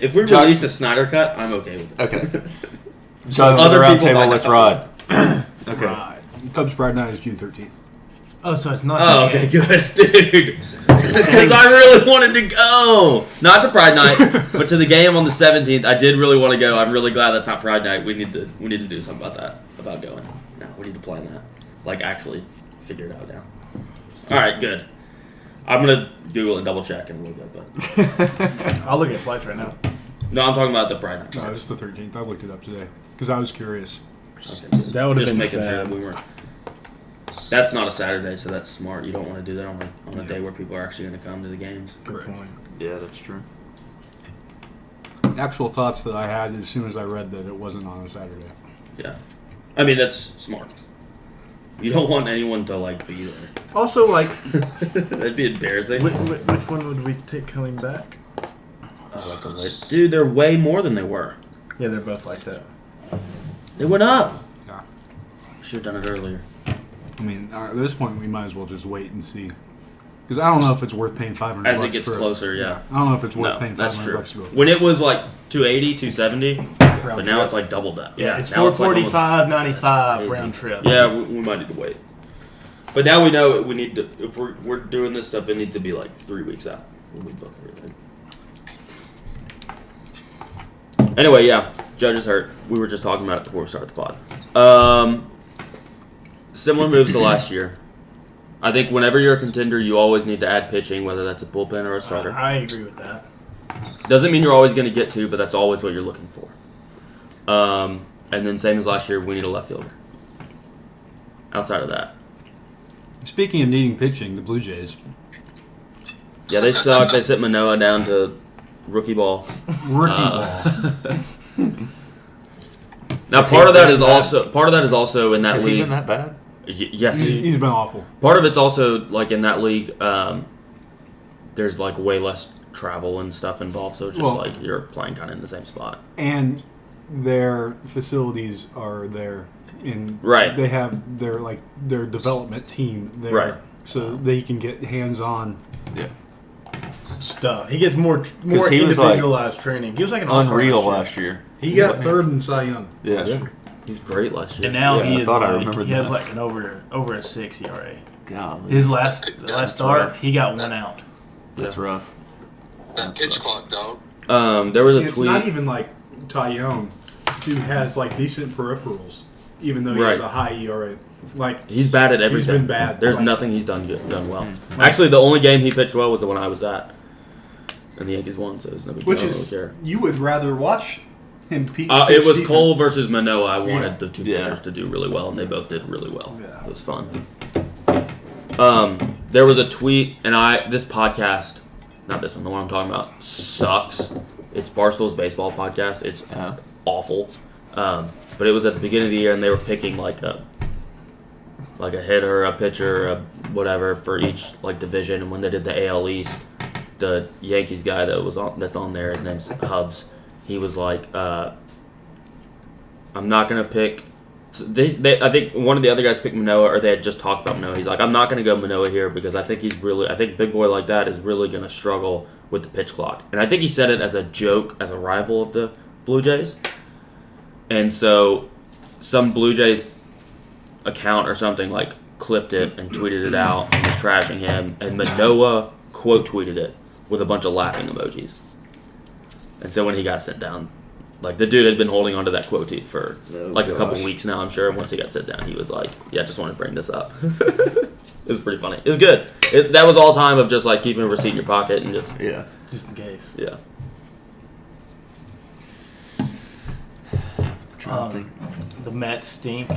If we release a Snyder cut, I'm okay with it. Okay. So other round table, let's ride. Okay. Right. Cubs Pride Night is June 13th. Oh, so it's not. Oh, okay, good, dude. Because I really wanted to go, not to Pride Night, but to the game on the 17th. I did really want to go. I'm really glad that's not Pride Night. We need to do something about that. About going. No, we need to plan that. Like actually figure it out now. All right, good. I'm gonna Google and double check in a little bit, but I'll look at flights right now. No, I'm talking about the Pride Night. No, it's the 13th. I looked it up today because I was curious. Okay, good. That would have been making sad. sure that we weren't. That's not a Saturday, so that's smart. You don't want to do that on a day where people are actually going to come to the games. Correct. Yeah, that's true. Actual thoughts that I had as soon as I read that it wasn't on a Saturday. Yeah. I mean, that's smart. You don't want anyone to, be there. Also, That'd be embarrassing. which one would we take coming back? Dude, they're way more than they were. Yeah, they're both like that. They went up. Yeah. Should have done it earlier. I mean, at this point, we might as well just wait and see. Because I don't know if it's worth paying $500 As it gets closer, yeah. I don't know if it's worth No, paying $500 that's true. to go. When it was 280, 270, but now it's double that. Yeah, it's now $445.95 round trip. Yeah, we might need to wait. But now we know we need to. If we're doing this stuff, it needs to be 3 weeks out when we book everything. Anyway, yeah, Judge is hurt. We were just talking about it before we started the pod. Similar moves to last year. I think whenever you're a contender, you always need to add pitching, whether that's a bullpen or a starter. I agree with that. Doesn't mean you're always going to get to, but that's always what you're looking for. And then same as last year, we need a left fielder. Outside of that. Speaking of needing pitching, the Blue Jays. Yeah, they suck. They sent Manoah down to rookie ball. Rookie ball. Now, part of that is also in that Has league. he been that bad? Yes. He's been awful. Part of it's also, in that league, there's, way less travel and stuff involved, so it's just, you're playing kind of in the same spot. And their facilities are there. Right. They have their development team there. Right. So they can get hands-on. Yeah. Stuff. He gets more he was, individualized training. He was an all-star unreal last year. He got third in Cy Young. Yeah. He was great last year. And now Yeah, he I is thought I remembered he has that. an over a 6 ERA. Golly. His last start, rough. he got one out. That's rough. That pitch clock, dog. There was a It's tweet. not even like Tyone, who has decent peripherals, even though he has a high ERA. He's bad at everything. He's been bad. There's nothing he's done well. Actually, the only game he pitched well was the one I was at. And the Yankees won, so there's no big deal. I don't care. You would rather watch him pitch. It was Cole versus Manoah. I wanted the two pitchers to do really well, and they both did really well. Yeah. It was fun. There was a tweet, and this podcast, not this one, the one I'm talking about, sucks. It's Barstool's baseball podcast. It's awful. But it was at the beginning of the year, and they were picking a hitter, a pitcher, a whatever for each division. And when they did the AL East, the Yankees guy that's on there, his name's Hubs. He was like, "I'm not gonna pick." So I think one of the other guys picked Manoah, or they had just talked about Manoah. He's like, "I'm not gonna go Manoah here because I think big boy like that is really gonna struggle with the pitch clock." And I think he said it as a joke, as a rival of the Blue Jays. And so, some Blue Jays account or something clipped it and tweeted it out and was trashing him, and Manoah quote tweeted it with a bunch of laughing emojis. And so when he got sent down, the dude had been holding onto that quote tweet for a couple weeks now, I'm sure. And once he got sent down, he was like, "Yeah, just want to bring this up." It was pretty funny. It was good. That was all time of just keeping a receipt in your pocket and just Just in case. Yeah. The Mets stink.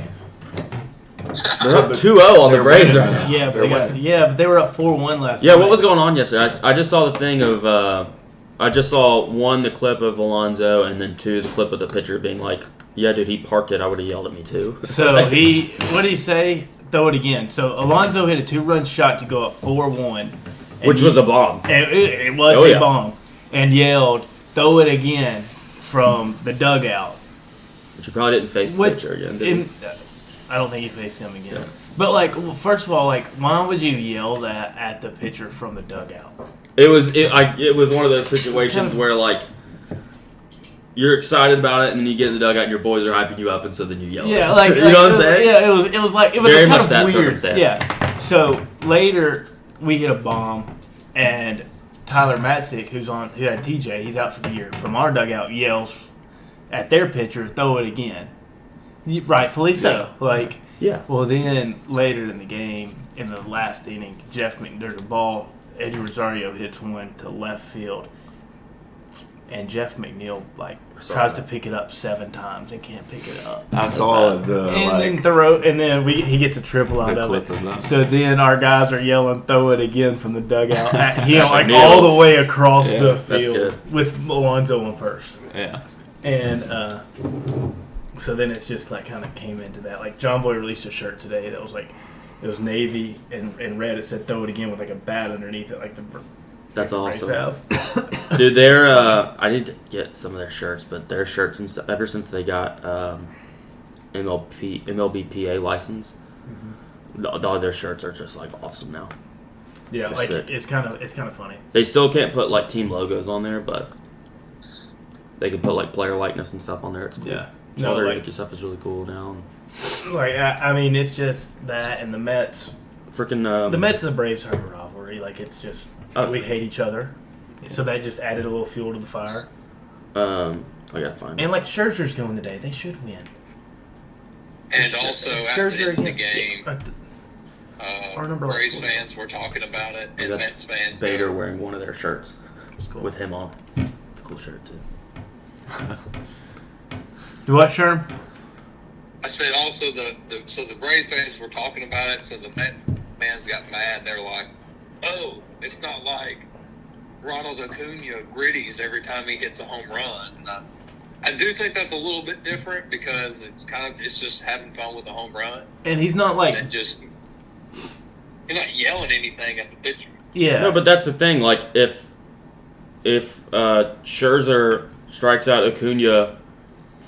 They're up 2-0 on the Braves right now. Yeah, but they were up 4-1 last night. Yeah, what was going on yesterday? I just saw the thing of, I just saw one, the clip of Alonso, and then two, the clip of the pitcher being like, "Yeah, dude, he parked it. I would have yelled at me too." So what did he say? Throw it again. So Alonso hit a 2-run shot to go up 4-1. Which was a bomb. It was a bomb. And yelled, "Throw it again," from the dugout. But you probably didn't face the pitcher again, did you? I don't think he faced him again. Yeah. But first of all, why would you yell that at the pitcher from the dugout? It was one of those situations where you're excited about it, and then you get in the dugout, and your boys are hyping you up, and so then you yell. Yeah, like you know what I'm saying? Yeah, it was like it was Very kind much of that weird. circumstance. Yeah. So later we hit a bomb, and Tyler Matzik, who had TJ, he's out for the year. From our dugout, yells at their pitcher, "Throw it again!" Rightfully so. Like, Yeah. well, then later in the game, in the last inning, there's a ball. Eddie Rosario hits one to left field, and Jeff McNeil tries to pick it up 7 times and can't pick it up. I saw He gets a triple out of it. Of that. So then our guys are yelling, "Throw it again" from the dugout at him, McNeil. all the way across the that's field good. with Alonzo on first. Yeah. And so then it's just kind of came into that. Like John Boy released a shirt today that was it was navy and red. It said "Throw it again" with a bat underneath it, like the. That's awesome. Have. Dude, they're I need to get some of their shirts, but their shirts ever since they got MLBPA license, all their shirts are just awesome now. Yeah, They're sick. it's kind of funny. They still can't put team logos on there, but they can put player likeness and stuff on there. It's cool. Yeah. All their Yankee stuff is really cool now. I mean, it's just that and the Mets. Freaking The Mets and the Braves have a rivalry. It's just we hate each other, so that just added a little fuel to the fire. I gotta find it. And Scherzer's going today. They should win. And also, after the end of the game, our number Braves fans were talking about it, and That's Mets fans. Bader wearing one of their shirts Cool. with him on. It's a cool shirt too. Do what, Sherm? I said also the Braves fans were talking about it, so the Mets fans got mad. They're like, "Oh, it's not like Ronald Acuna gritties every time he hits a home run." And I do think that's a little bit different because it's just having fun with a home run. And he's not And just you're not yelling anything at the pitcher. Yeah. No, but that's the thing. If Scherzer strikes out Acuna,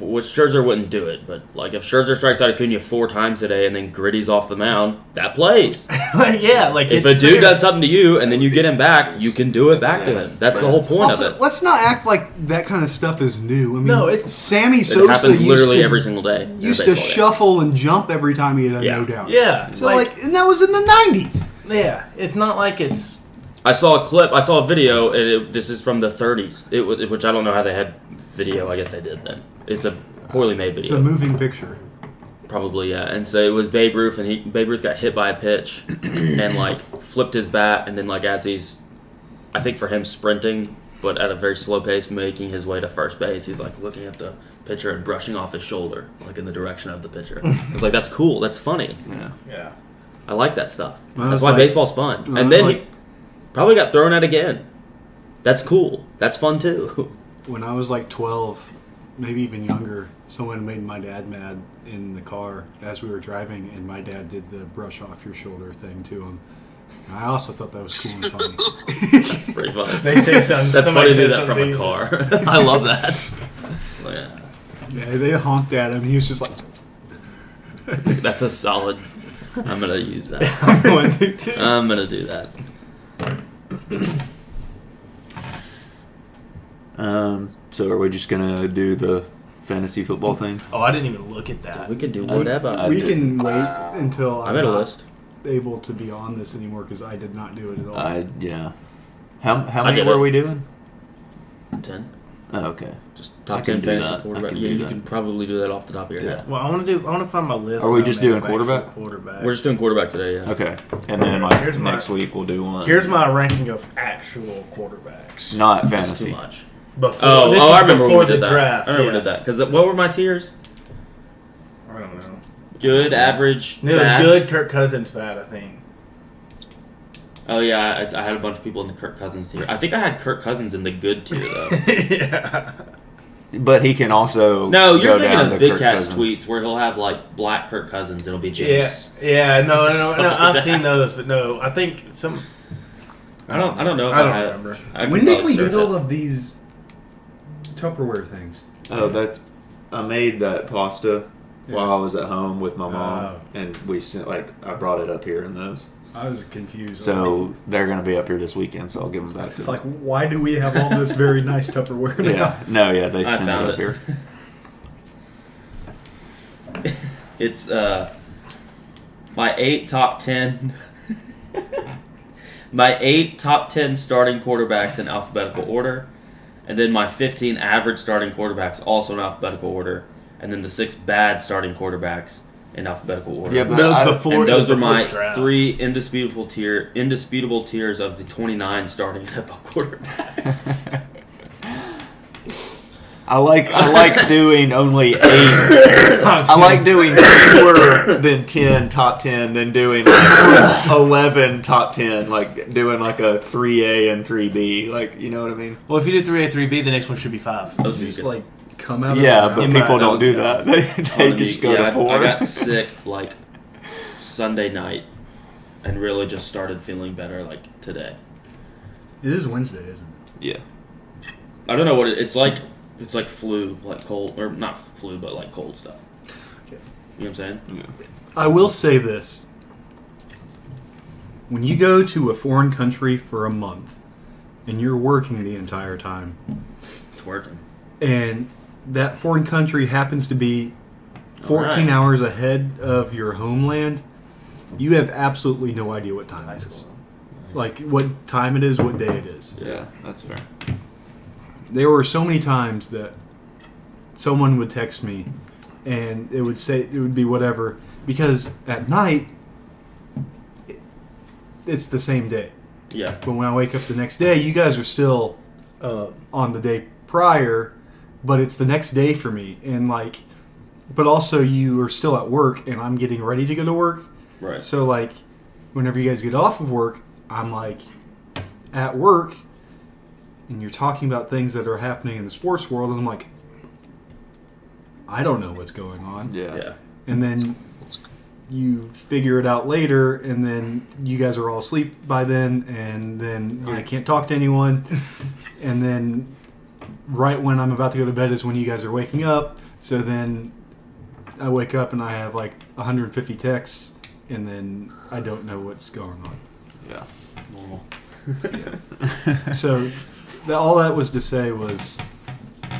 which Scherzer wouldn't do it, but if Scherzer strikes out Acuna 4 times today and then Gritty's off the mound, that plays. If a dude does something to you and then you get him back, you can do it back to him. That's the whole point Also, of it. let's not act like that kind of stuff is new. I mean, No, it's- Sammy It Sosa happens literally used to, every single day. in a used to baseball game. shuffle and jump every time he had a no down. Yeah. So and that was in the 90s. Yeah. It's not like it's. I saw a clip. I saw a video, and this is from the 30s. It was, which I don't know how they had video. I guess they did then. It's a poorly made It's video. a moving picture. Probably, yeah. And so it was Babe Ruth, and Babe Ruth got hit by a pitch, and flipped his bat, and then as he's, I think for him sprinting, but at a very slow pace, making his way to first base, he's looking at the pitcher and brushing off his shoulder, in the direction of the pitcher. It's that's cool. That's funny. Yeah. Yeah. I like that stuff. Well, That's it's why like- baseball's fun. well, And it's then he probably got thrown out again. That's cool. That's fun too. When I was 12, maybe even younger, someone made my dad mad in the car as we were driving, and my dad did the brush off your shoulder thing to him. And I also thought that was cool and funny. That's pretty fun. They say something. That's funny somebody to do says that from something a to car. I love that. Yeah. Yeah, they honked at him. He was just like, That's a solid. I'm gonna use that. I'm going to too. I'm gonna do that. So are we just gonna do the fantasy football thing? Oh, I didn't even look at that. We can do whatever. we can wait until I I'm made a not list. able to be on this anymore because I did not do it at all. Yeah. How many did were it. we doing? 10. Oh, okay. Just I top can 10 do fantasy that. I quarterback. can Yeah, do you that. can probably do that off the top of your head. Well, I want to find my list. Are we and just I'll doing make actual quarterback? Quarterback. We're just doing quarterback today, yeah. Okay. And then Here's my- next week we'll do one. Here's my ranking of actual quarterbacks. Not That's fantasy. too much. Before, this I is remember before when we the did that. draft. I remember we yeah. did that. Because what were my tiers? I don't know. Good, average, It was bad. good. Kirk Cousins bad, I think. Oh, yeah, I had a bunch of people in the Kirk Cousins tier. I think I had Kirk Cousins in the good tier, though. Yeah. But he can also No, you're go thinking down of to Big Kirk Cat's Cousins. tweets where he'll have, black Kirk Cousins. It'll be Yeah. James. Yeah. No. Stuff like I've that. seen those, but no. I think some. I don't know if I don't had remember. I could When did probably we search get all it. of these Tupperware things? Oh, I made that pasta while I was at home with my mom, Oh. and we sent I brought it up here in those. I was confused. So they're going to be up here this weekend, so I'll give them back to It's them. like, why do we have all this very nice Tupperware now? Yeah. No, yeah, they I sent it found up it. here. It's my 8 top 10. My 8 top 10 starting quarterbacks in alphabetical order, and then my 15 average starting quarterbacks also in alphabetical order, and then the 6 bad starting quarterbacks in alphabetical order. Yeah, but and those are my draft. 3 indisputable tiers of the 29 starting NFL quarterbacks. I like doing only 8. I like doing fewer than 10 top 10 than doing like 11 top 10, like doing like a 3A and 3B, like, you know what I mean? Well, if you do 3A, 3B, the next one should be 5. Those Just Vegas. like come out. Yeah, of but the people that don't was- do that. They just go to 4. I got sick like Sunday night and really just started feeling better like today. It is Wednesday, isn't it? Yeah. I don't know what it's like. It's like flu, like cold, or not flu, but like cold stuff. Okay. You know what I'm saying? I will say this. When you go to a foreign country for a month and you're working the entire time, It's working. and that foreign country happens to be 14 Alright. hours ahead of your homeland, you have absolutely no idea what time it is. Like, what time it is, what day it is. Yeah, that's fair. There were so many times that someone would text me and it would be whatever, because at night it's the same day. Yeah. But when I wake up the next day, you guys are still on the day prior, but it's the next day for me. And like, but also you are still at work and I'm getting ready to go to work. Right. So like, whenever you guys get off of work, I'm like at work and you're talking about things that are happening in the sports world, and I'm like, I don't know what's going on. Yeah. Yeah. And then you figure it out later, and then you guys are all asleep by then, and then I can't talk to anyone. And then right when I'm about to go to bed is when you guys are waking up. So then I wake up and I have like 150 texts, and then I don't know what's going on. Yeah. Normal. So all that was to say was,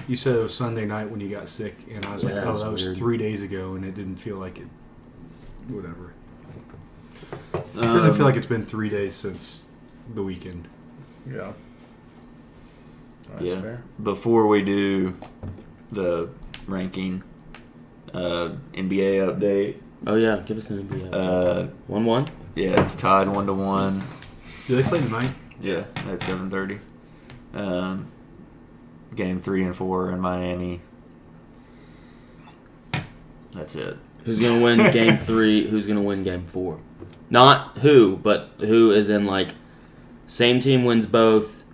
you said it was Sunday night when you got sick, and I was Yeah, like, that oh, was that was weird. 3 days ago, and it didn't feel like it. Whatever. It doesn't feel like it's been 3 days since the weekend. Yeah. That's Yeah. fair. Before we do the ranking, NBA update. Oh yeah, give us an NBA. 1-1. Yeah, it's tied 1-1. Do they play tonight? Yeah, at 7:30. Game 3 and 4 in Miami. That's it. Who's gonna win Game 3? Who's gonna win Game 4? Not who, but who is in like same team wins both,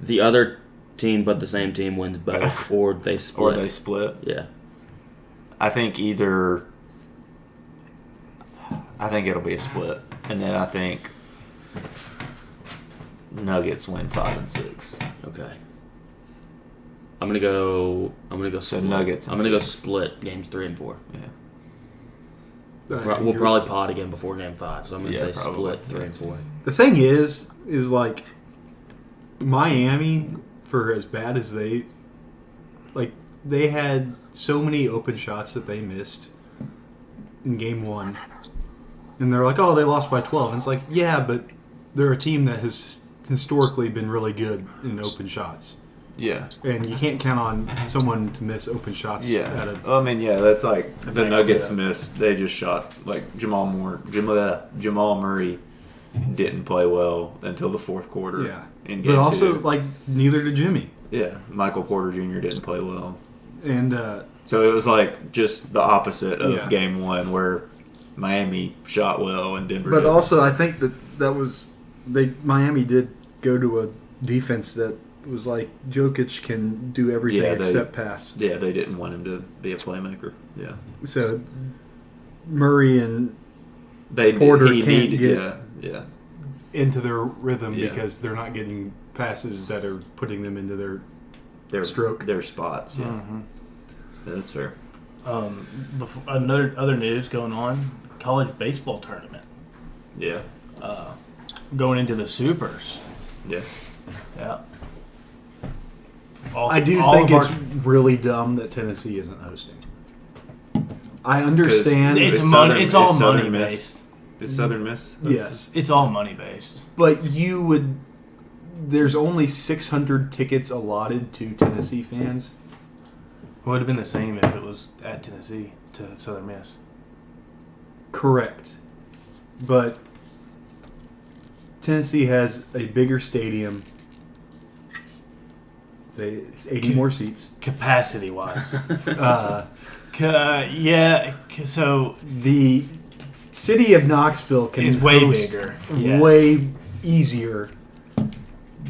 the other team but the same team wins both, or they Or split. they split. Yeah. I think it'll be a split, and then I think Nuggets win 5 and 6. Okay. I'm gonna go So split. Nuggets and I'm gonna go 6. split Games 3 and 4. Yeah. We'll probably pod again before Game 5, so I'm gonna Yeah, say probably. split 3 and 4. The thing is like, Miami, for as bad as they had so many open shots that they missed in Game 1. And they're like, oh, they lost by 12. And it's like, yeah, but they're a team that has historically been really good in open shots. Yeah. And you can't count on someone to miss open shots. Yeah. Out of, Well, I mean, yeah, that's like the Right, Nuggets yeah. missed. They just shot like Jamal Murray didn't play well until the fourth quarter. yeah. In game But also, 2. like, neither did Jimmy. Yeah, Michael Porter Jr. didn't play well. And So it was like just the opposite of Yeah. game 1, where Miami shot well and Denver. But didn't. also, I think that was Miami did go to a defense that was like, Jokic can do everything Yeah, they- except pass. Yeah, they didn't want him to be a playmaker. Yeah, So Murray and they Porter he can't needed, get- yeah. into their rhythm Yeah. because they're not getting passes that are putting them into their Their Stroke. their spots. Yeah, Mm-hmm. Yeah, that's fair. Other news going on, college baseball tournament. Yeah, going into the supers. Yeah. Yeah. I do all think of it's our- really dumb that Tennessee isn't hosting. I understand. it's Southern- it's all it's Southern money Miss. based. Is Southern Miss? Yes, It's all money based. but you would. There's only 600 tickets allotted to Tennessee fans. It would have been the same if it was at Tennessee to Southern Miss. Correct, but Tennessee has a bigger stadium. It's 80 more seats. Capacity wise. Uh, So the city of Knoxville can it's way host bigger. Yes. way easier.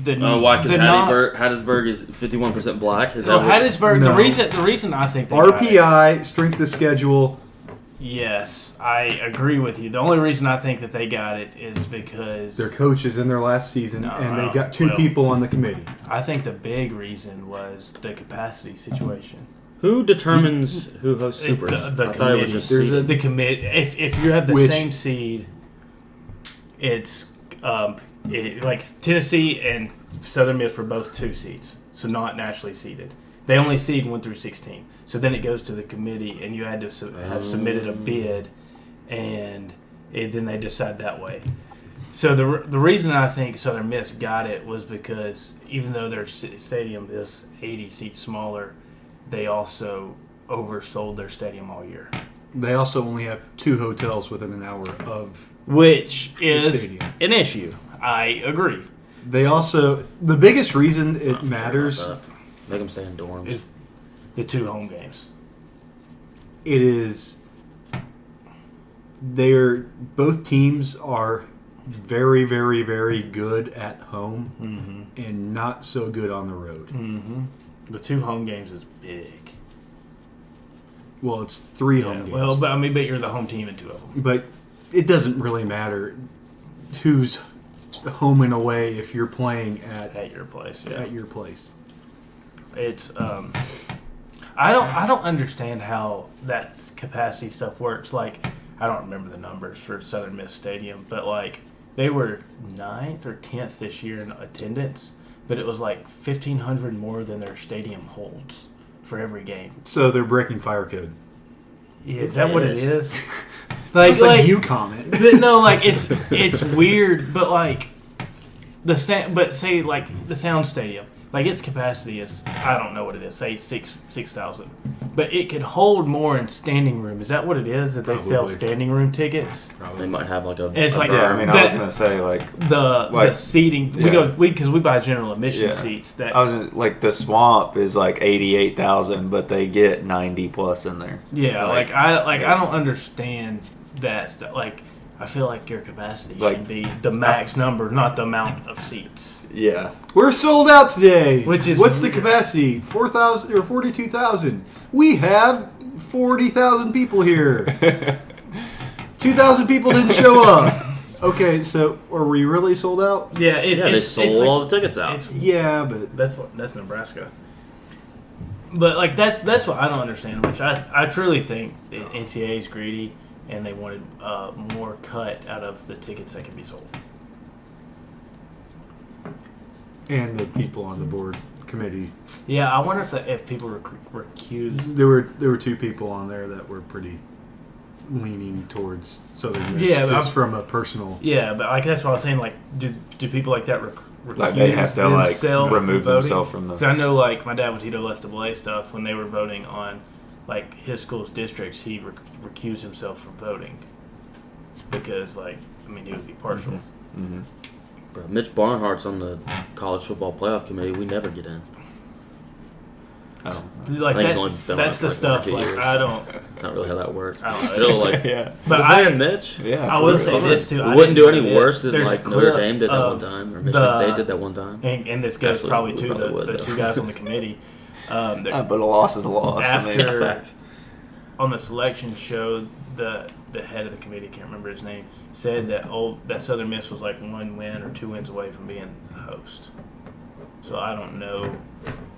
Why? Because Hattiesburg is 51% black. Is that No, what- Hattiesburg. No. The reason I think they got it- RPI, strength of schedule. Yes, I agree with you. The only reason I think that they got it is because Their coach is in their last season, No, and they've got two well- people on the committee. I think the big reason was the capacity situation. Who determines who hosts It's supers? the I thought it was committee. just There's seeded. The commit. If you have the Which- same seed, it's like Tennessee and Southern Miss were both 2 seeds, so not nationally seeded. They only seed 1 through 16. So then it goes to the committee, and you had to have submitted a bid, and then they decide that way. So the reason I think Southern Miss got it was because even though their stadium is 80 seats smaller, they also oversold their stadium all year, They also only have 2 hotels within an hour of. which is stadium. an issue. I agree. They also the biggest reason it matters. Make them stay in dorms. Is the 2 home games. It is. Both teams are very, very, very good at home and not so good on the road. Mm-hmm. The 2 home games is big. Well, it's 3 home games. Well, but you're the home team in 2 of them. But it doesn't really matter who's home and away if you're playing At your place, yeah. at your place. It's I don't understand how that capacity stuff works. Like, I don't remember the numbers for Southern Miss Stadium, but like they were 9th or 10th this year in attendance, but it was like 1,500 more than their stadium holds for every game. So they're breaking fire code. Yeah, is that what it is? That's like you comment. But no, like it's weird, but like say like the Sound Stadium, like its capacity is, I don't know what it is, say 6,000, but it could hold more in standing room. Is that what it is that they sell Probably. standing room tickets? They might have like a. It's like Yeah, I mean, I that- was gonna say like the seating. Yeah. Because we buy general admission Yeah. seats. That I was like the Swamp is like 88,000, but they get 90 plus in there. yeah, like- I don't understand that stuff. Like, I feel like your capacity Like- should be the max number, not the amount of seats. Yeah, We're sold out today. Which is what's the weird. capacity? 4,000 or 42,000. We have 40,000 people here. 2,000 people didn't show up. Okay, so are we really sold out? Yeah, They it's sold like- all the tickets out. It's Yeah, but That's Nebraska. But like that's what I don't understand. Which I truly think the NCAA is greedy, and they wanted more cut out of the tickets that can be sold. and the people on the board committee. Yeah, I wonder if people recused. There were 2 people on there that were pretty leaning towards Southern Miss. Yeah, but just I'm- from a personal. Yeah, but like that's what I was saying. Like, do people like that recuse like they have to like themselves remove from voting? themselves from the. So I know, like my dad with TWSAA stuff, when they were voting on like his school's districts, he recused himself from voting because, like, I mean, he would be partial. Mm-hmm. Bro, Mitch Barnhart's on the college football playoff committee. We never get in. Oh. Like I think he's only been that's on the it for like stuff. 2 Like years. I don't. It's not really how that works. I don't know. Still, like, Yeah, But was there Mitch? yeah. I for will real. say this too. We I wouldn't do didn't any know worse this. than There's a like Notre clip Dame did that one of time, or Michigan the- State did that one time. and this goes Actually, probably we to probably would, the though. 2 guys on the committee. But a loss is a loss. After- I mean, Yeah, facts. On the selection show, the head of the committee, can't remember his name, said that Southern Miss was like 1 win or 2 wins away from being a host. So I don't know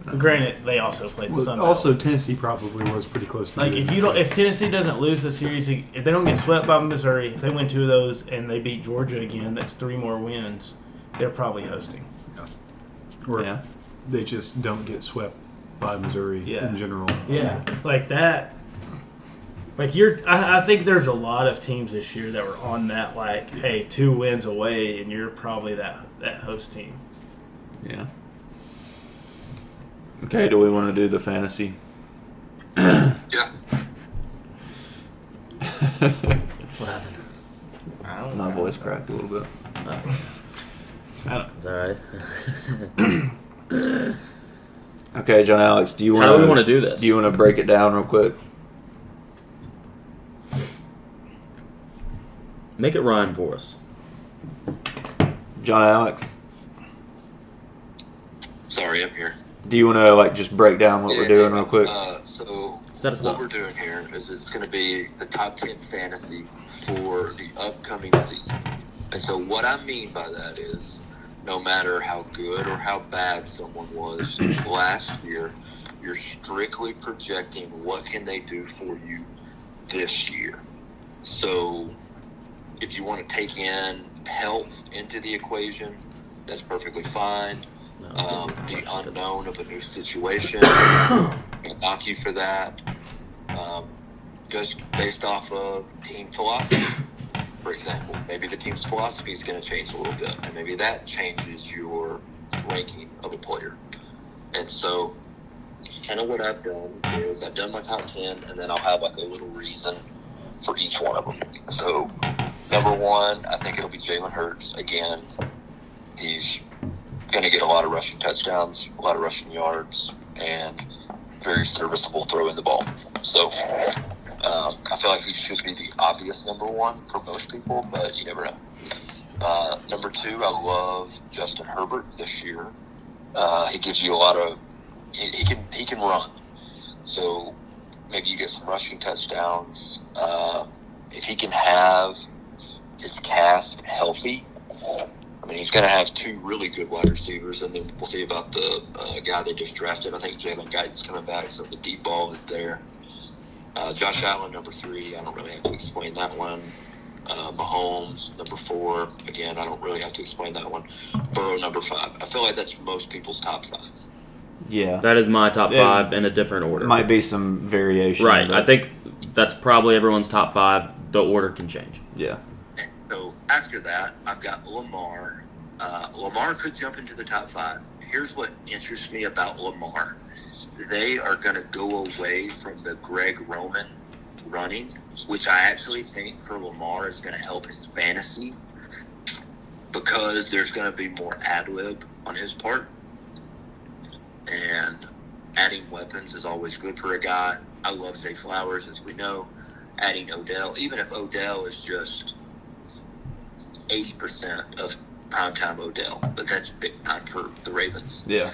Granted, they also played the Well, Sun Belt. also, Tennessee probably was pretty close to Like doing if it. if Tennessee doesn't lose the series, if they don't get swept by Missouri, if they win 2 of those and they beat Georgia again, that's 3 more wins. They're probably hosting. Or Yeah. if they just don't get swept by Missouri Yeah. in general. Yeah, like that. Like I think there's a lot of teams this year that were on that. Like, hey, 2 wins away, and you're probably that host team. Yeah. Okay, do we want to do the fantasy? Yeah. What happened? I don't My know. voice cracked a little bit. I don't, Is that right? Okay, John Alex, do you want How do we want to do this? Do you want to break it down real quick? Make it rhyme for us. John Alex, Sorry, I'm here. do you want to like just break down what we're doing real quick? So Set us what up. we're doing here is it's going to be the top 10 fantasy for the upcoming season. And so what I mean by that is no matter how good or how bad someone was last year, you're strictly projecting what can they do for you this year. So if you want to take in health into the equation, that's perfectly fine. The unknown of a new situation can knock you for that. Just based off of team philosophy, for example. Maybe the team's philosophy is going to change a little bit, and maybe that changes your ranking of a player. And so kind of what I've done is I've done my top 10, and then I'll have like a little reason for each one of them. So number 1, I think it'll be Jalen Hurts. Again, he's going to get a lot of rushing touchdowns, a lot of rushing yards, and very serviceable throwing the ball. So I feel like he should be the obvious number 1 for most people, but you never know. Number 2, I love Justin Herbert this year. He gives you a lot of he can run. So maybe you get some rushing touchdowns. If he can have his cast healthy, I mean, he's going to have 2 really good wide receivers, and then we'll see about the guy they just drafted. I think Jalen Guyton's coming back, so the deep ball is there. Josh Allen, number 3, I don't really have to explain that one. Mahomes, number 4, again, I don't really have to explain that one. Burrow, number 5. I feel like that's most people's top 5. Yeah, That is my top Yeah. 5 in a different order. might be some variation. Right. but- I think that's probably everyone's top 5. The order can change. Yeah. So after that, I've got Lamar. Lamar could jump into the top 5. Here's what interests me about Lamar. They are going to go away from the Greg Roman running, which I actually think for Lamar is going to help his fantasy because there's going to be more ad-lib on his part. And adding weapons is always good for a guy. I love Zay Flowers, as we know. Adding Odell, even if Odell is just 80% of primetime Odell, but that's big time for the Ravens. Yeah.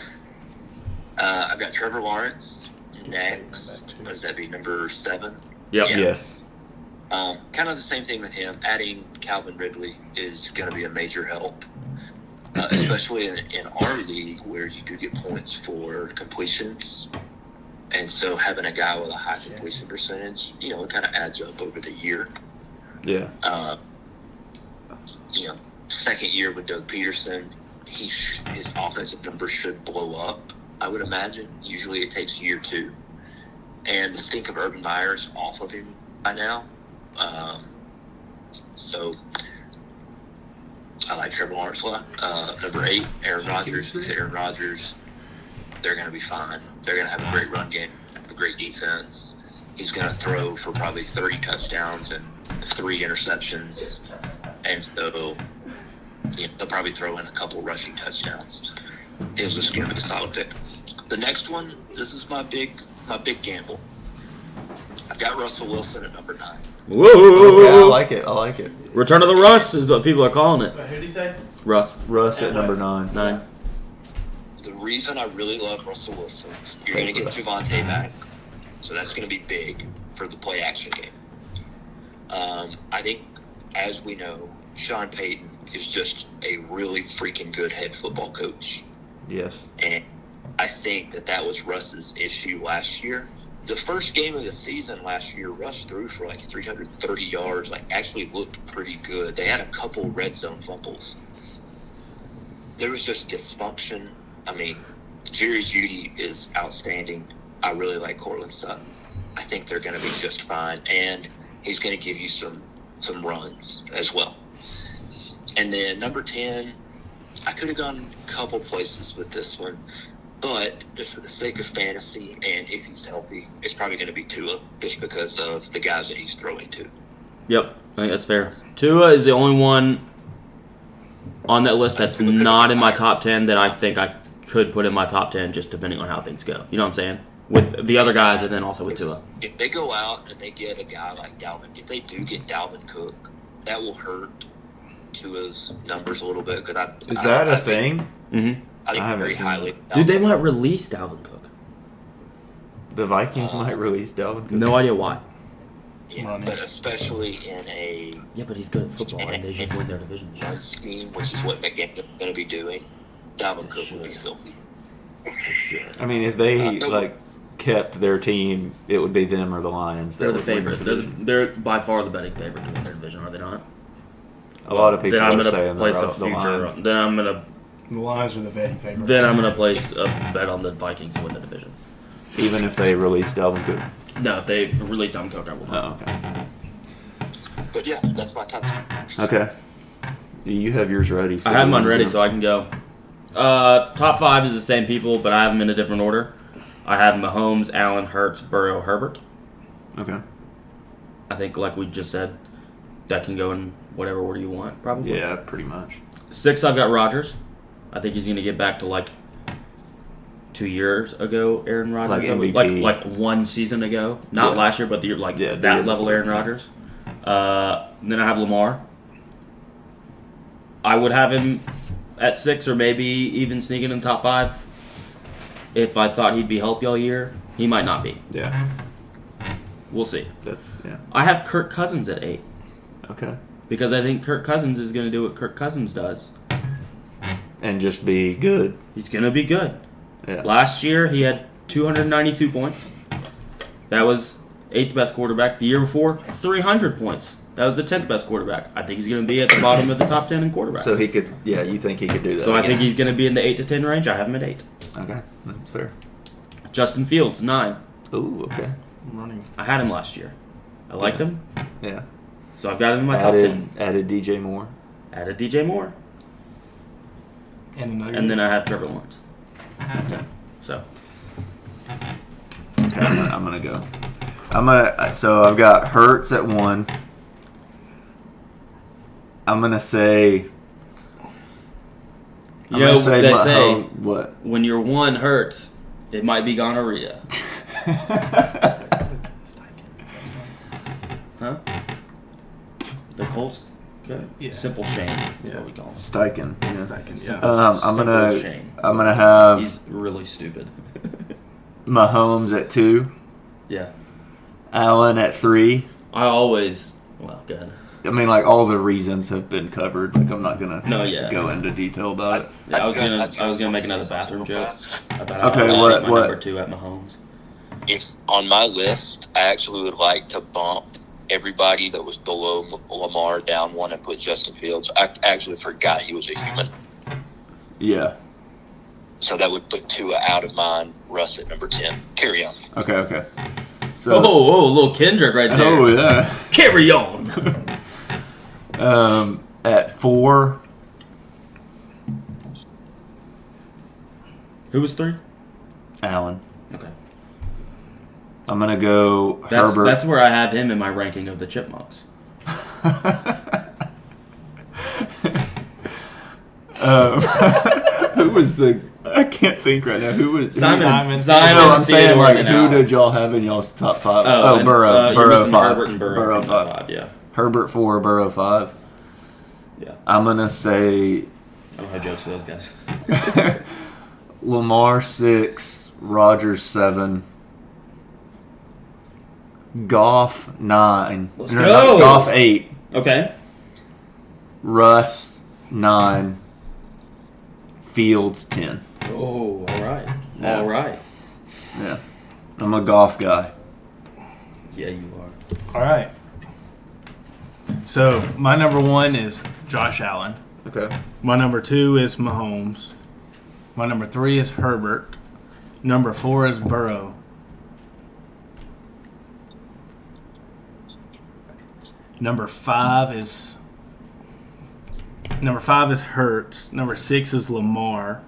I've got Trevor Lawrence next. What does that be, number 7? Yep. Yeah. Yes. Kind of the same thing with him. Adding Calvin Ridley is going to be a major help, especially in our league where you do get points for completions. And so having a guy with a high completion percentage, it kind of adds up over the year. Yeah. Second year with Doug Peterson, his offensive numbers should blow up, I would imagine. Usually it takes year 2. And the stink of Urban Meyer's off of him by now. So I like Trevor Lawrence a lot. Number 8, Aaron Rodgers. We said Aaron Rodgers, they're going to be fine. They're going to have a great run game, a great defense. He's going to throw for probably 30 touchdowns and 3 interceptions. And so they'll probably throw in a couple rushing touchdowns. It's just going to be a solid pick. The next one, this is my big gamble. I've got Russell Wilson at number 9. Whoa! Okay, I like it. Return of the Russ is what people are calling it. Who'd he say? Russ. Russ at number 9. 9. The reason I really love Russell Wilson, you're going to get Javonte back. So that's going to be big for the play action game. I think, as we know, Sean Payton is just a really freaking good head football coach. Yes. And I think that was Russ's issue last year. The first game of the season last year, Russ threw for like 330 yards, like actually looked pretty good. They had a couple red zone fumbles. There was just dysfunction. I mean, Jerry Jeudy is outstanding. I really like Cortland Sutton. I think they're going to be just fine, and he's going to give you some runs as well. And then number 10, I could have gone a couple places with this one. But just for the sake of fantasy, and if he's healthy, it's probably going to be Tua, just because of the guys that he's throwing to. Yep, I think that's fair. Tua is the only one on that list that's not in my top 10 that I think I could put in my top 10, just depending on how things go. You know what I'm saying? With the other guys, and then also with Tua. If they go out and they get a guy like Dalvin, if they do get Dalvin Cook, that will hurt Tua's numbers a little bit. Is that a thing? Mm-hmm. I think I haven't very seen highly. Dude, they might release Dalvin Cook. The Vikings might release Dalvin Cook. No idea why. Yeah, but especially in a Yeah, but he's good at football, and they should win their division this year. run scheme, which is what McGinn is going to be doing, Dalvin Cook would be filthy. I mean, if they kept their team, it would be them or the Lions. They're that the would win favorite. They're by far the betting favorite to win their division, are they not? A lot of people Then I'm are gonna saying place a the future. Lions. Then I'm gonna The Lions are the betting favorite. Then I'm going to place a bet on the Vikings to win the division. Even if they release Dalvin Cook. No, if they release Dalvin Cook, I will not. Oh, okay. But yeah, that's my top 10. Okay. You have yours ready. I have mine ready, so I can go. Top 5 is the same people, but I have them in a different order. I have Mahomes, Allen, Hurts, Burrow, Herbert. Okay. I think, like we just said, that can go in whatever order you want, probably. Yeah, pretty much. 6, I've got Rodgers. I think he's going to get back to, like, 2 years ago, Aaron Rodgers. Like MVP. Like 1 season ago. Not last year, but the year, the year level before. Aaron Rodgers. Then I have Lamar. I would have him at 6 or maybe even sneaking in the top 5 if I thought he'd be healthy all year. He might not be. Yeah. We'll see. Yeah. I have Kirk Cousins at 8 Okay. because I think Kirk Cousins is going to do what Kirk Cousins does. And just be good. He's going to be good. Yeah. Last year, he had 292 points. That was 8th best quarterback. The year before, 300 points. That was the 10th best quarterback. I think he's going to be at the bottom of the top 10 in quarterbacks. So he could, you think he could do that? So I think again? he's going to be in the 8 to 10 range. I have him at 8. Okay, that's fair. Justin Fields, 9. Ooh, okay. Running. I had him last year. I liked him, Yeah. so I've got him in my top 10. Added DJ Moore. Added DJ Moore. And another. And then I have Trevor Lawrence. So, Okay, I'm gonna go. So I've got Hurts at 1. I'm gonna say. you know, they say what? when your 1 hurts, it might be gonorrhea. Huh? The Colts? Okay. Yeah. Simple Shane. Is what we call him. Steichen. Yeah. Steichen, yeah. I'm Shane. gonna have He's really stupid. Mahomes at 2. Yeah. Allen at 3. Well, good. I mean, like, all the reasons have been covered. Like, I'm not gonna yeah. go into detail about it. Yeah, I was gonna make another bathroom joke about how Okay, I what- my what? number 2 at Mahomes. If on my list, I actually would like to bump everybody that was below Lamar down 1 and put Justin Fields. I actually forgot he was a human. Yeah. So that would put Tua out of mine, Russ at number 10. Carry on. Okay. So, Oh, a little Kendrick right there. oh yeah. Carry on. At 4. Who was 3? Allen. Okay. I'm gonna go Herbert. That's where I have him in my ranking of the Chipmunks. Who was the? I can't think right now. Who was Simon. No, I'm saying Theodore, like and who Al. did y'all have in y'all's top 5? and, Burrow. you're Burrow missing 5. Herbert and Burrow Burrow from top 5. 5. Yeah. Herbert 4. Burrow 5. Yeah. I'm gonna say I don't have jokes for those guys. Lamar 6. Rodgers 7. Goff 9. Let's No, go! not Goff 8. Okay. Russ 9. Fields 10. Oh, all right. Yeah. All right. Yeah. I'm a golf guy. Yeah, you are. All right. So my number 1 is Josh Allen. Okay. My number 2 is Mahomes. My number 3 is Herbert. Number 4 is Burrow. Number 5 is Hurts. Number 6 is Lamar.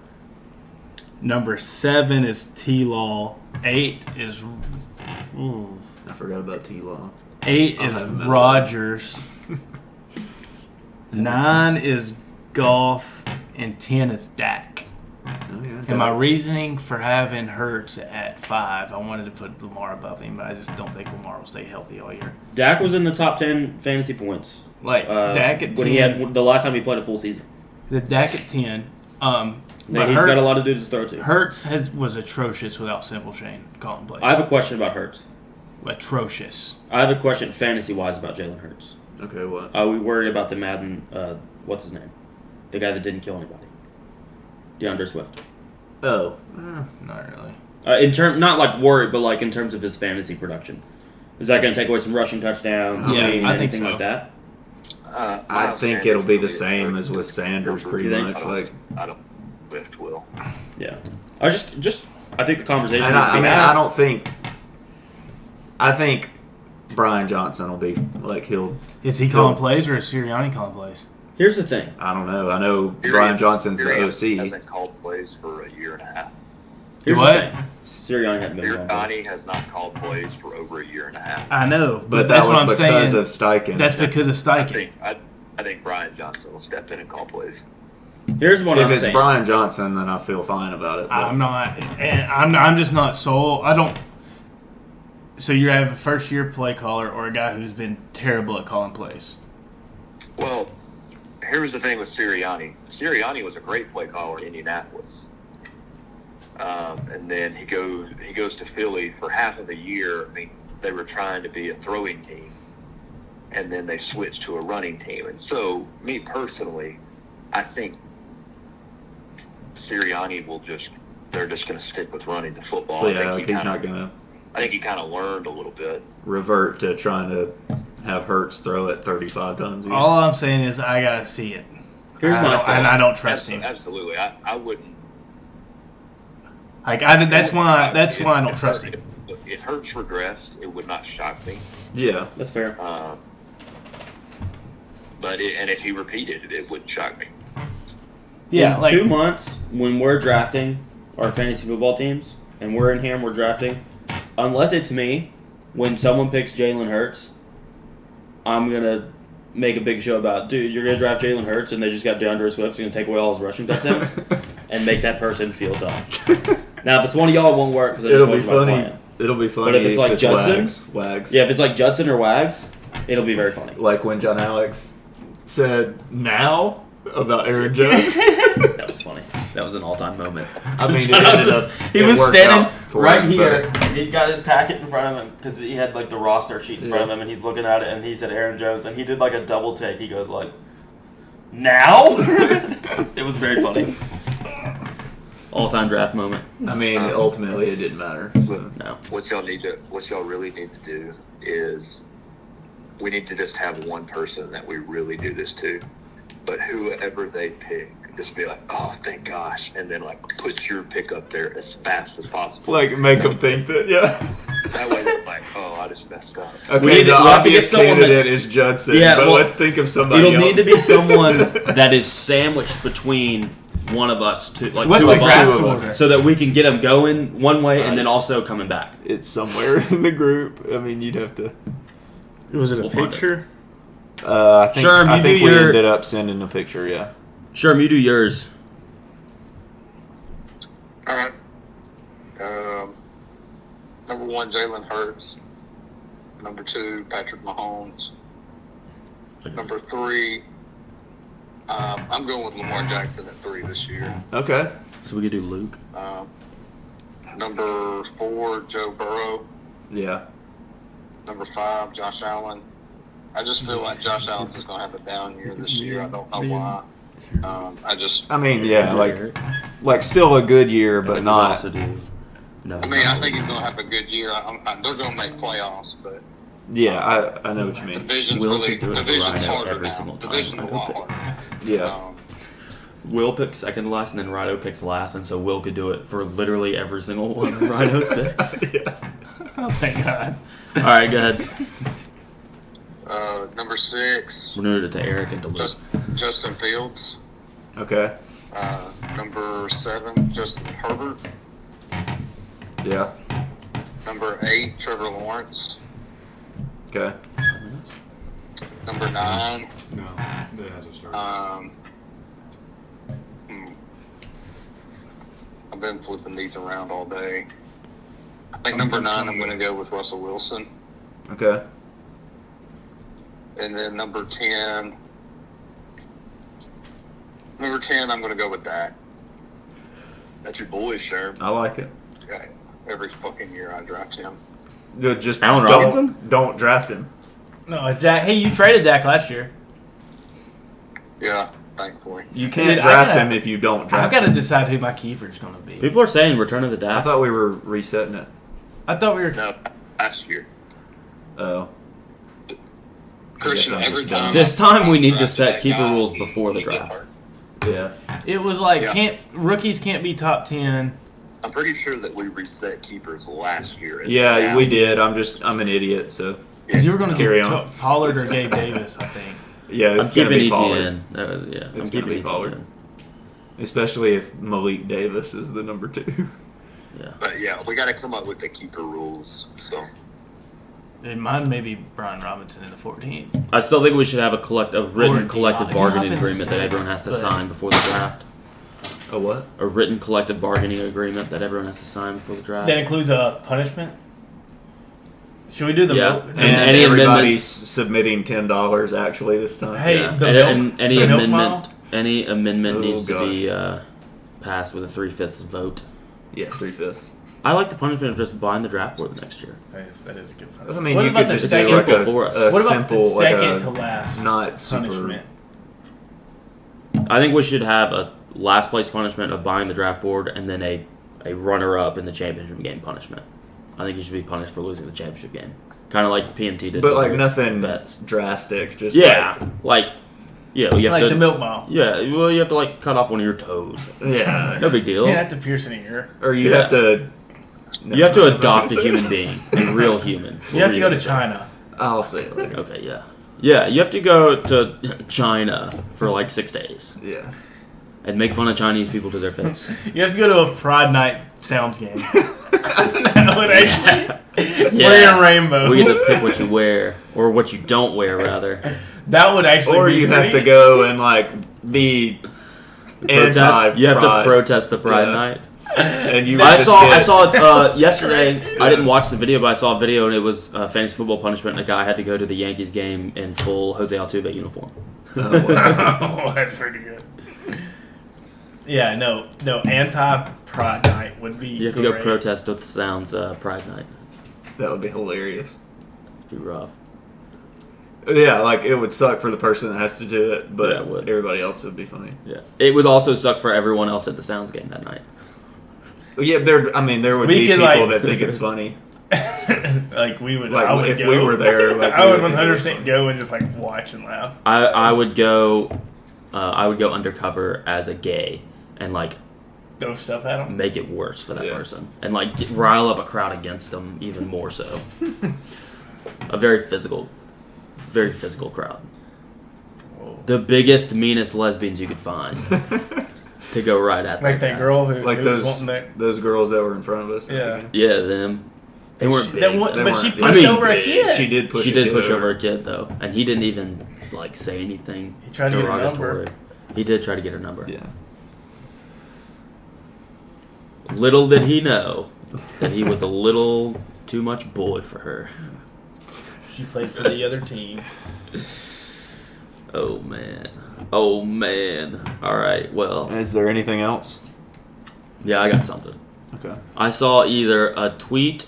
Number 7 is T-Law. 8 is I forgot about T-Law. 8 I'll is have that Rodgers. 9 is Goff, and 10 is Dak. Oh, yeah. And my reasoning for having Hurts at 5, I wanted to put Lamar above him, but I just don't think Lamar will stay healthy all year. Dak was in the top 10 fantasy points. Dak at 10. When he had the last time he played a full season. The Dak at 10. Now, But he's got a lot of dudes to throw to. Hurts was atrocious without Simple Shane calling plays. I have a question about Hurts. Atrocious. I have a question fantasy-wise about Jalen Hurts. Okay, what? Are we worried about the Madden, what's his name? The guy that didn't kill anybody. DeAndre Swift. Oh. Not really. Not like worried, but like in terms of his fantasy production. Is that going to take away some rushing touchdowns? Yeah, I think anything so. like that? I think it'll be the same as with Sanders, pretty You think? much. Like, I don't Swift will. Yeah. I think the conversation and needs to be had. I think Brian Johnson will be like Is he calling plays or is Sirianni calling plays? Here's the thing. I don't know. I know Brian Johnson's the OC. Hasn't called plays for a year and a half. Here's What? the thing. Sirianni hadn't been wrong. Sirianni has not called plays for over a year and a half. I know, But that's that what I'm was because saying. of Steichen. That's because of Steichen. I think Brian Johnson will step in and call plays. Here's what if I'm it's saying. Brian Johnson, then I feel fine about it. but- I'm not, and I'm just not sold. I don't. So you have a first year play caller or a guy who's been terrible at calling plays. Well, here's the thing with Sirianni. Sirianni was a great play caller in Indianapolis. And then he goes to Philly for half of the year. I mean, they were trying to be a throwing team, and then they switched to a running team. And so, me personally, I think Sirianni they're just going to stick with running the football. yeah, he's not going to I think he kind of learned a little bit. revert to trying to have Hurts throw it 35 times a year. All I'm saying is I gotta see it. Here's my thought. and I don't trust him. Absolutely. I wouldn't. That's why I don't trust him. If Hurts regressed, it would not shock me. Yeah. That's fair. And if he repeated it, it wouldn't shock me. Yeah, in like 2 months, when we're drafting our fantasy football teams, and we're in here and we're drafting, unless it's me, when someone picks Jalen Hurts, I'm going to make a big show about, dude, you're going to draft Jalen Hurts, and they just got DeAndre Swift, going to take away all his rushing touchdowns, and make that person feel dumb. Now, if it's one of y'all, it won't work, because I just It'll be watched my funny. plan. It'll be funny But if it's like Judson, Wags. Yeah, if it's like Judson or Wags, it'll be very funny. Like when John Alex said now about Aaron Jones. That was funny. That was an all-time moment. I mean, He was worked standing out for right him, here. but- He's got his packet in front of him because he had like the roster sheet in front of him, and he's looking at it, and he said Aaron Jones, and he did like a double take. He goes like, "Now?" It was very funny. All-time draft moment. I mean, ultimately, it didn't matter. So. No. What y'all really need to do is we need to just have one person that we really do this to. But whoever they pick, just be like, oh, thank gosh. And then, like, put your pick up there as fast as possible. Like, make them think that, yeah. That way they're like, oh, I just messed up. Okay, the we'll have to get obvious someone candidate that's- is Judson, Yeah, but well, let's think of somebody It'll else. need to be someone that is sandwiched between one of us, like What's two the of draft us, order? so that we can get them going one way and then Nice. also coming back. It's somewhere in the group. I mean, you'd have to... Was it a We'll find picture? I think, Sherm, I you think do we your- ended up sending a picture, yeah. Sherm, you do yours. All right. Number 1, Jalen Hurts. Number 2, Patrick Mahomes. Number 3, I'm going with Lamar Jackson at 3 this year. Okay. So we could do Luke. Number 4, Joe Burrow. Yeah. Number 5, Josh Allen. I just feel like Josh Allen's just going to have a down year this year. I don't know why. I mean, yeah, Eric. like still a good year, And but then not. we also do. No, I mean, I think he's gonna have a good year. They're gonna make playoffs, but Yeah, I know what you mean. division's Will really could do it for division's Rhino harder every now. single time. Division's a lot harder. Yeah. Will picks second to last, and then Rhino picks last, and so Will could do it for literally every single one of Rhino's picks. Oh, thank God. All right, go ahead. Number 6, We're doing it to Eric and to Luke. Justin Fields. Okay. Number 7, Justin Herbert. Yeah. Number 8, Trevor Lawrence. Okay. Number 9, No, that hasn't started. I've been flipping these around all day. I think number 9, I'm going to go with Russell Wilson. Okay. And then number 10, I'm going to go with Dak. That's your boy, sure. I like it. Yeah, every fucking year I draft him. Just Allen don't- Robinson? Don't draft him. No, it's Dak. Hey, you traded Dak last year. Yeah, thankfully. You can't Dude, I draft gotta- him if you don't I've draft got him. to decide who my keeper's going to be. People are saying Return of the Dak. I thought we were resetting it. I thought we were. No, last year. Oh. Christian, I'm just every dumb. time. This time we need to draft set that keeper guy, rules he- before the he gets draft. hurt. Yeah. It was like Yeah. rookies can't be top 10. I'm pretty sure that we reset keepers last year. Yeah, we did. I'm an idiot, so Because you were going to Carry keep on. Pollard or Gabe Davis, I think. yeah, I'm it's gonna keeping be Pollard. ETN. Yeah, I'm It's gonna keeping be Pollard. ETN. Especially if Malik Davis is the number 2. Yeah. But yeah, we got to come up with the keeper rules. So And mine may be Brian Robinson in the 14th. I still think we should have a written Or collective D-Hop bargaining in the agreement that sixth, everyone has to but- sign before the draft. A what? A written collective bargaining agreement that everyone has to sign before the draft. That includes a punishment. Should we do the Yeah. milk? And And any everybody's amendments- submitting $10 actually this time. Hey, Yeah. the And, milk- and any the milk amendment, any amendment Oh, needs gosh. to be passed with a 3/5 vote. Yeah, 3/5. I like the punishment of just buying the draft board next year. That is a good I punishment. mean, What you about could the just second- do like Simple for us. a What about simple, the like second a to last not super. punishment? I think we should have a last place punishment of buying the draft board and then a runner up in the championship game punishment. I think you should be punished for losing the championship game. Kind of like the PMT did. But with like their nothing bets. drastic. Just Yeah. Like, you know, you have Like to. the milk mile. Yeah, well, you have to like cut off one of your toes. yeah. No big deal. You have to pierce an ear. Or you Yeah. have to. You have to I'm not adopt gonna a say human that. being, a real human. You have to go to Real. China. I'll say it later. Okay, yeah. Yeah, you have to go to China for like 6 days Yeah. and make fun of Chinese people to their face. You have to go to a Pride Night Sounds game. That would actually Yeah. wear a rainbow. We get to pick what you wear, or what you don't wear, rather. That would actually Or be you have to pretty- go and like be Protest. anti. You have to protest the Pride Yeah. Night. And you I just saw get- yesterday. I didn't watch the video, but I saw a video, and it was fantasy football punishment. And a guy had to go to the Yankees game in full Jose Altuve uniform. Oh, that's pretty good. Yeah, no, anti-Pride Night would be. You have to go great. protest with Sounds Pride Night. That would be hilarious. It'd be rough. Yeah, like it would suck for the person that has to do it, but Yeah, it would. everybody else would be funny. Yeah, it would also suck for everyone else at the Sounds game that night. Yeah, there would We be could, people like- that think it's funny. Like we would. Like, I would if go. we were there, like, I we would would think it was 100% fun. go and just like watch and laugh. I would go. I would go undercover as a gay and like Throw stuff at them. make it worse for that Yeah. person and like rile up a crowd against them even more so. A very physical crowd. The biggest, meanest lesbians you could find to go right at Like that guy. girl who, Like who was those wanting that. those girls that were in front of us. at the Yeah. game. Yeah, them. They weren't big. That one, They but she weren't pushed big. over a big. kid. She did push. She a did kid push over a kid though, and he didn't even like say anything He tried to get her derogatory. number. He did try to get her number. Yeah. Little did he know that he was a little too much boy for her. She played for the other team. Oh man. Oh man. All right. Well, Is there anything else? yeah, I got something. Okay. I saw either a tweet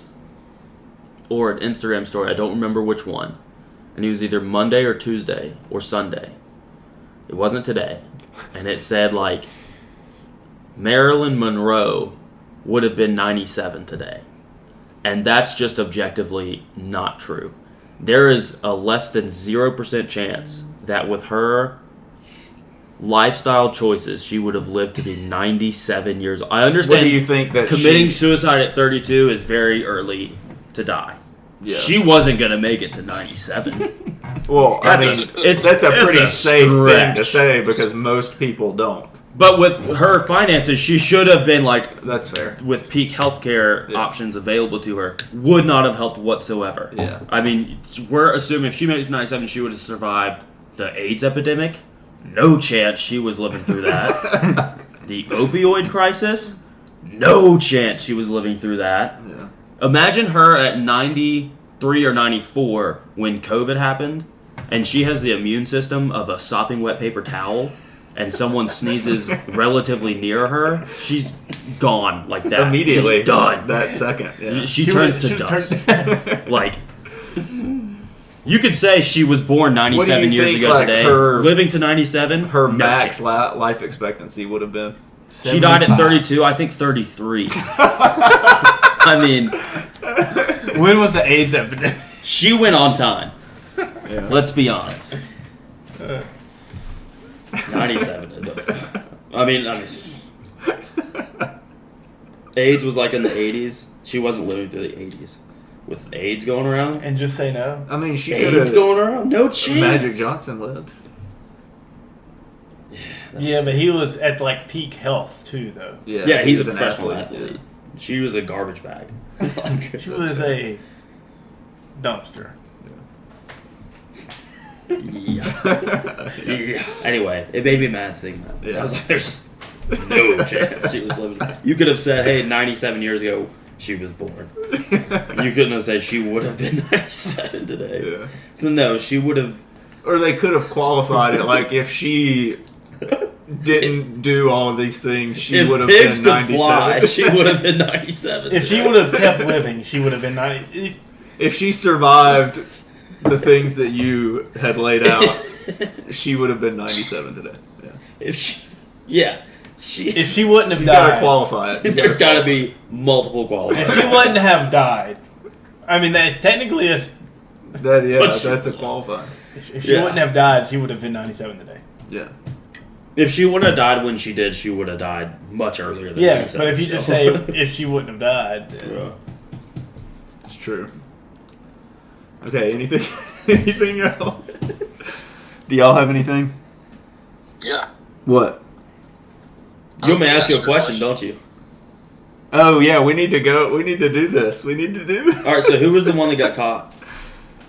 or an Instagram story. I don't remember which one. And it was either Monday or Tuesday or Sunday. It wasn't today. and it said like Marilyn Monroe would have been 97 today. And that's just objectively not true. There is a less than 0% chance that with her lifestyle choices, she would have lived to be 97 years old. I understand. What do you think that committing suicide at 32 is very early to die? Yeah. She wasn't going to make it to 97. Well, That's that's a pretty a safe thing to stretch. say because most people don't. But with her finances, she should have been like, That's fair. with peak healthcare Yeah. options available to her, would not have helped whatsoever. Yeah. I mean, we're assuming if she made it to 97, she would have survived the AIDS epidemic. No chance she was living through that. The opioid crisis. No chance she was living through that. Yeah. Imagine her at 93 or 94 when COVID happened, and she has the immune system of a sopping wet paper towel, and someone sneezes relatively near her. She's gone like that. Immediately. She's done. That second. Yeah. She turns to dust. Like, you could say she was born 97 years think, ago like, today. her- Living to 97, Her no max chance. life expectancy would have been. She died at 32. I think 33. I mean, When was the AIDS epidemic? she went on time. Yeah. Let's be honest. 97. I mean, AIDS was like in the 80s. She wasn't living through the 80s. With AIDS going around. And just say no. I mean, she could AIDS have. going around? No chance. Magic Johnson lived. Yeah, but he was at like peak health too, though. Yeah, he's a an professional athlete. She was a garbage bag. She was a dumpster. Yeah. Anyway, it made me mad seeing that. Yeah. I was like, there's no chance she was living. You could have said, hey, 97 years ago, she was born. You couldn't have said she would have been 97 today. Yeah. So, no, she would have. Or they could have qualified it like if she didn't do all of these things, she If would have pigs been could 97. fly, she would have been 97. If she would have kept living, she would have been 90. If she survived the things that you had laid out, she would have been 97 today. Yeah. If she. Yeah. If she wouldn't have You gotta died. qualify it. There's got to be multiple qualifiers. If she wouldn't have died. I mean, that's technically a. That's a qualifier. If she Yeah. wouldn't have died, she would have been 97 today. Yeah. If she wouldn't have died when she did, she would have died much earlier than Yes, 97, but if you so. just say if she wouldn't have died, then Yeah. It's true. Okay, anything else? Do y'all have anything? Yeah. What? You want me to ask you a question, don't you? Oh yeah, we need to go. We need to do this. We need to do this. All right, so who was the one that got caught?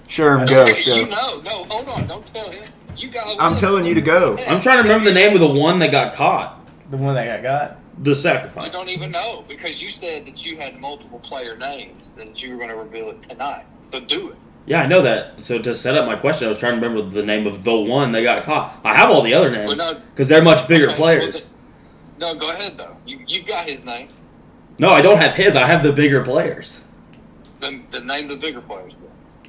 Sure, Okay, you know. No, hold on. Don't tell him. You got. I'm telling you to go. I'm trying to remember the name of the one that got caught. the one that got. The You sacrifice. don't even know because you said that you had multiple player names and that you were going to reveal it tonight. So do it. Yeah, I know that. So to set up my question, I was trying to remember the name of the one that got caught. I have all the other names Well, no. because they're much bigger Okay, players. No, go ahead though. You got his name. No, I don't have his. I have the bigger players. Then name the bigger players.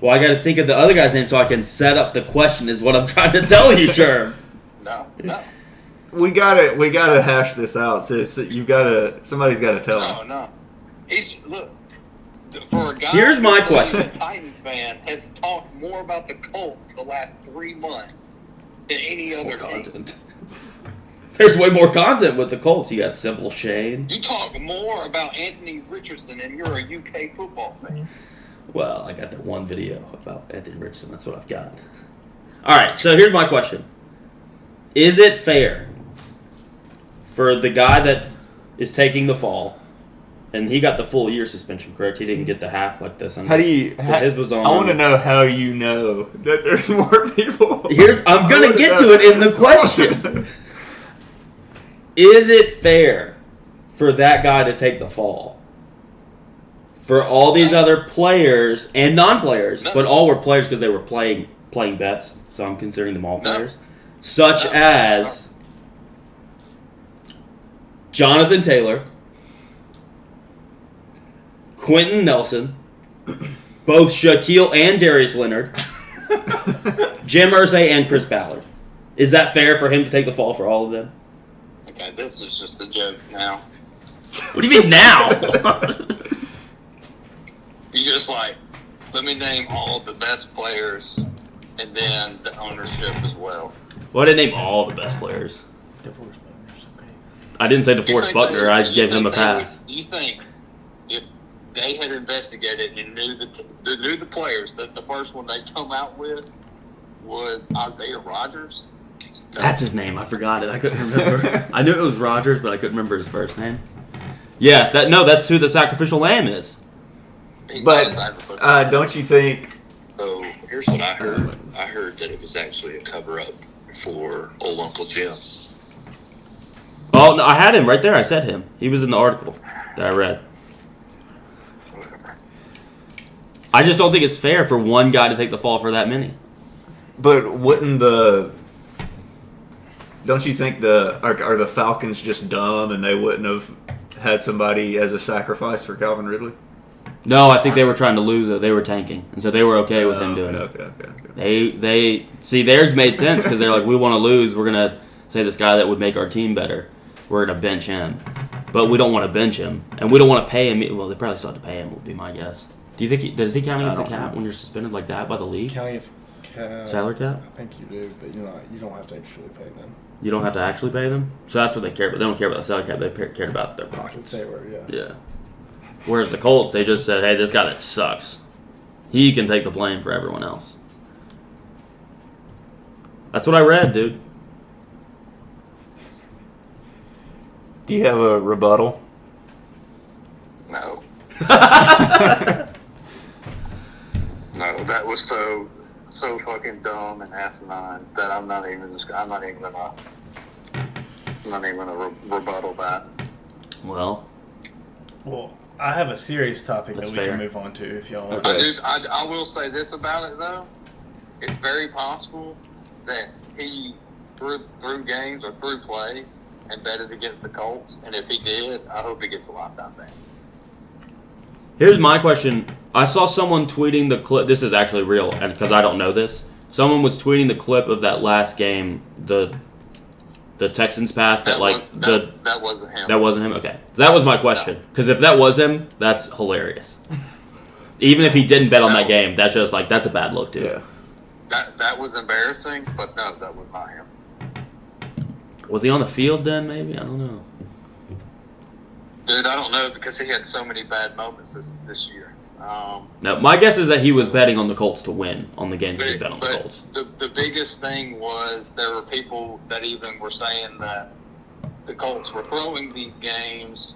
Well, I got to think of the other guy's name so I can set up the question. Is what I'm trying to tell you, Sherm. No. We gotta hash this out. So somebody's gotta tell him. No. He's look. For a guy Here's my who's question. a Titans fan has talked more about the Colts the last 3 months than any other More team. content. There's way more content with the Colts. You got Simple Shane. You talk more about Anthony Richardson, and you're a UK football fan. Well, I got that one video about Anthony Richardson. That's what I've got. All right, so here's my question. Is it fair for the guy that is taking the fall, and he got the full year suspension, correct? He didn't get the half like this. How do you? Because his was on. I want to know how you know that there's more people. I'm going to get to it in the question. Is it fair for that guy to take the fall? For all these other players and non-players, No. but all were players because they were playing bets, so I'm considering them all No. players. Such No. as Jonathan Taylor, Quentin Nelson, both Shaquille and Darius Leonard, Jim Irsay and Chris Ballard. Is that fair for him to take the fall for all of them? Okay, this is just a joke now. What do you mean now? You just like, let me name all the best players and then the ownership as well. Well, I didn't name all the best players. DeForest Buckner's okay. I didn't say You DeForest think Buckner. they- I you gave him a think they would- pass. You think if they had investigated and knew the players, that the first one they come out with was Isaiah Rodgers? That's his name. I forgot it. I couldn't remember. I knew it was Rogers, but I couldn't remember his first name. Yeah, that's who the sacrificial lamb is. But don't you think? So here's what I heard. I heard that it was actually a cover-up for old Uncle Jim. Oh, no, I had him right there. I said him. He was in the article that I read. I just don't think it's fair for one guy to take the fall for that many. But don't you think are the Falcons just dumb and they wouldn't have had somebody as a sacrifice for Calvin Ridley? No, I think they were trying to lose, though. They were tanking. And so they were okay with him doing it. Okay. They see, theirs made sense because they're like, we want to lose. We're going to say this guy that would make our team better. We're going to bench him. But we don't want to bench him. And we don't want to pay him. Well, they probably still have to pay him, would be my guess. Do you think does he count against the cap when you're suspended like that by the league? Counting its cap. Salary cap? I think you do, but you don't have to actually pay them. You don't have to actually pay them? So that's what they care about. They don't care about the salary cap. They care about their I should pockets. say where, yeah. Yeah. Whereas the Colts, they just said, hey, this guy that sucks, he can take the blame for everyone else. That's what I read, dude. Do you have a rebuttal? No. No, that was so fucking dumb and asinine that I'm not even gonna rebuttal that. Well, I have a serious topic That's that we fair. can move on to if y'all want. Okay. I will say this about it though. It's very possible that he threw games or threw plays and betted against the Colts, and if he did, I hope he gets a lifetime ban. here's my question. I saw someone tweeting the clip. This is actually real, and because I don't know this, someone was tweeting the clip of that last game, the Texans pass that wasn't him. That wasn't him. Okay, that was my question. Because if that was him, that's hilarious. Even if he didn't bet on that game, that's just like that's a bad look, dude. Yeah. That was embarrassing, but no, that was not him. Was he on the field then? Maybe I don't know. Dude, I don't know because he had so many bad moments this year. No, my guess is that he was betting on the Colts to win on the games that he bet on the Colts. The biggest thing was there were people that even were saying that the Colts were throwing these games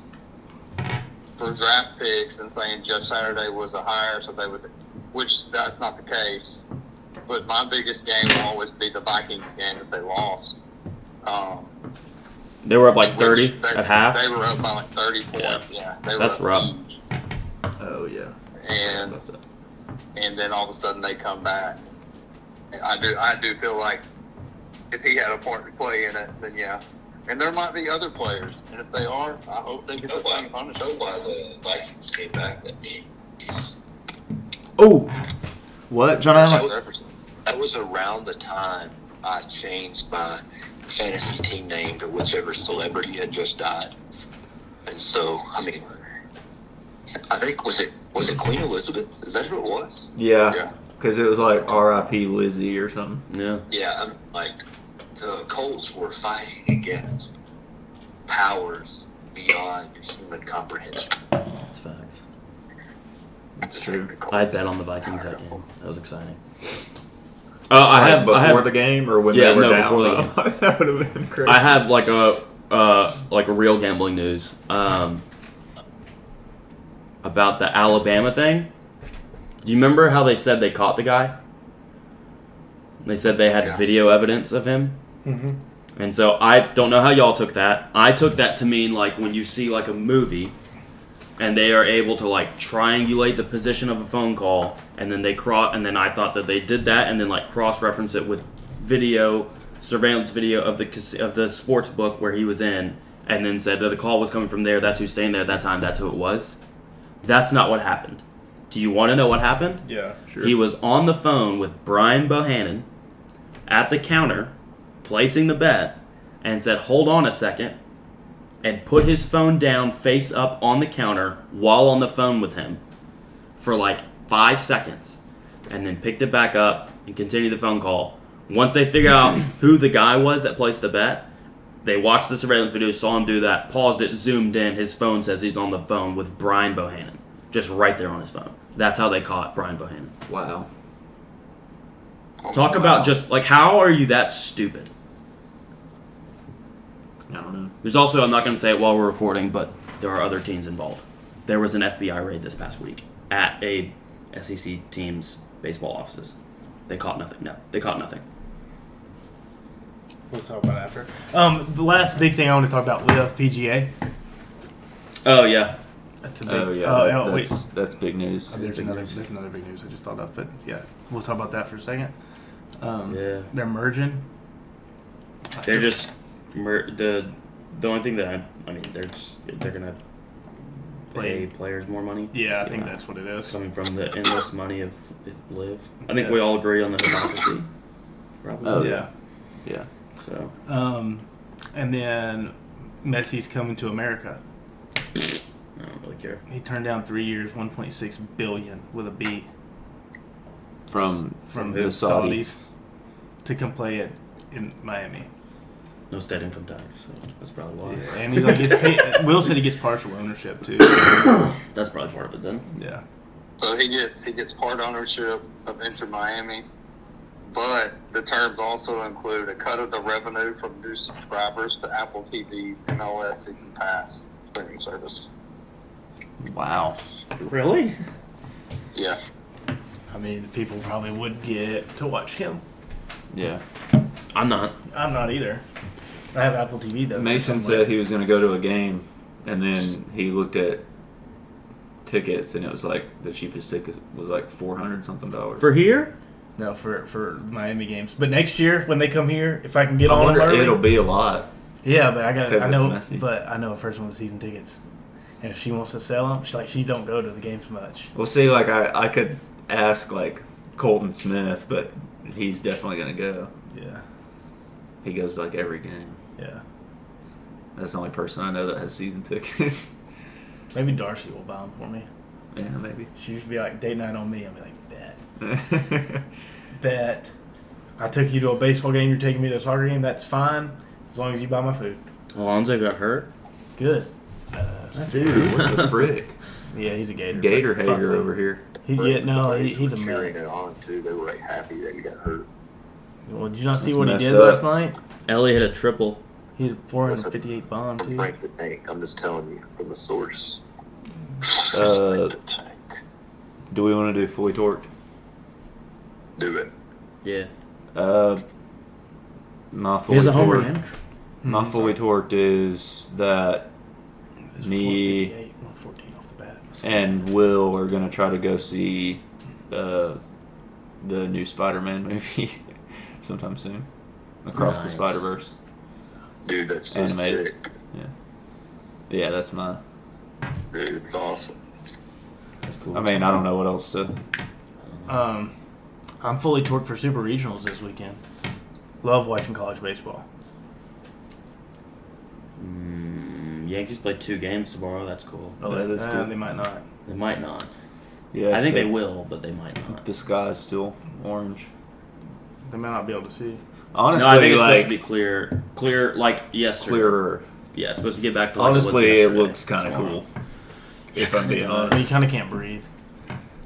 for draft picks and saying Jeff Saturday was a hire, so they would, which that's not the case. But my biggest game will always be the Vikings game if they lost. They were up like 30 at half. They were up by like 30 points. Yeah, they were That's up rough. huge. Oh yeah. And then all of a sudden they come back. And I do feel like if he had a part to play in it, then yeah. And there might be other players, and if they are, I hope they get the same punishment. Why the Vikings came back that game. Oh. What, John Allen? That was around the time I changed my fantasy team name to whichever celebrity had just died. And so, I mean, I think was it Queen Elizabeth? Is that who it was? Yeah. Because it was like R.I.P. Lizzie or something. Yeah. Yeah, I'm like the Colts were fighting against powers beyond human comprehension. That's facts. That's true. I bet on the Vikings that game. That was exciting. I have before the game or when they were down. Before the game. That would have been crazy. I have like a real gambling news about the Alabama thing. Do you remember how they said they caught the guy? They said they had video evidence of him. Mm-hmm. And so I don't know how y'all took that. I took that to mean like when you see like a movie and they are able to like triangulate the position of a phone call and then and then I thought that they did that and then like cross-reference it with surveillance video of the sports book where he was in and then said that the call was coming from there, that's who's staying there at that time, that's who it was. That's not what happened. Do you want to know what happened? Yeah, sure. He was on the phone with Brian Bohannon at the counter placing the bet and said, hold on a second, and put his phone down face up on the counter while on the phone with him for like 5 seconds, and then picked it back up and continued the phone call. Once they figured out who the guy was that placed the bet, they watched the surveillance video, saw him do that, paused it, zoomed in. His phone says he's on the phone with Brian Bohannon, just right there on his phone. That's how they caught Brian Bohannon. Wow. Talk about just, like, how are you that stupid? I don't know. There's also, I'm not going to say it while we're recording, but there are other teams involved. There was an FBI raid this past week at a SEC team's baseball offices. They caught nothing. No, they caught nothing. We'll talk about it after. The last big thing I want to talk about, Live PGA. Oh, yeah. That's a big. Oh yeah, that's big news. There's another big news I just thought of, but yeah, we'll talk about that for a second. Yeah. They're merging. They're just the only thing that I mean they're gonna pay players more money. Yeah, I think that's what it is. Coming from the endless money of Live. I think we all agree on the hypocrisy. Probably. Oh Yeah. yeah. So. And then Messi's coming to America. I don't really care. He turned down 3 years, 1.6 billion with a B From from the the Saudi. Saudis to come play it in Miami. No state income tax, so that's probably why. Yeah, and he like gets paid. Will said he gets partial ownership too. That's probably part of it then. Yeah. So he gets part ownership of Inter Miami, but the terms also include a cut of the revenue from new subscribers to Apple TV, MLS, and Pass streaming service. Wow. Really? Yeah. I mean, people probably would get to watch him. Yeah. I'm not. I'm not either. I have Apple TV though. Mason said he was going to go to a game, and then he looked at tickets, and it was like the cheapest ticket was like $400 something. For here? No, for Miami games. But next year when they come here, if I can get I on wonder them early, it'll be a lot. Yeah, but I 'Cause I it's know, messy. but I know a person with season tickets, and if she wants to sell them, she don't go to the games much. Well, see, like I could ask like Colton Smith, but he's definitely going to go. Yeah, He goes to like every game. yeah. That's the only person I know that has season tickets. Maybe Darcy will buy them for me. Yeah, maybe. She used to be like, date night on me. I'll be like, bet. I took you to a baseball game. You're taking me to a soccer game. That's fine, as long as you buy my food. Alonzo got hurt. Good. Dude, what the frick? Yeah, he's a Gator. Gator Fuck hater him. over here. He's a cheering man. it on too. They were like happy that he got hurt. Well, did you not see That's what he messed did up. last night? Ellie hit a triple. He had 458 bomb I'm too. Frank the Tank. I'm just telling you from the source. Uh, Frank the Tank. Do we want to do fully torqued? Do it. Yeah. My He fully has a home torqued. run. My fully torqued is that It was me 458, 114 off the bat. and Will are gonna try to go see the new Spider-Man movie sometime soon. Across the Nice. Spider-Verse. Dude, that's so Animated. sick. Yeah, that's my. Dude, it's awesome. That's cool. I mean, I don't know what else to. I'm fully torqued for Super Regionals this weekend. Love watching college baseball. Yankees play 2 games tomorrow. That's cool. That is cool. They might not. They might not. Yeah, I think they will, but they might not. The sky is still orange. They might not be able to see. Honestly, No, I think it's like supposed to be clear like yesterday. clearer. Yeah, it's supposed to get back to like Honestly, it, it was yesterday. looks kind of cool. If I'm being You honest. kind of can't breathe.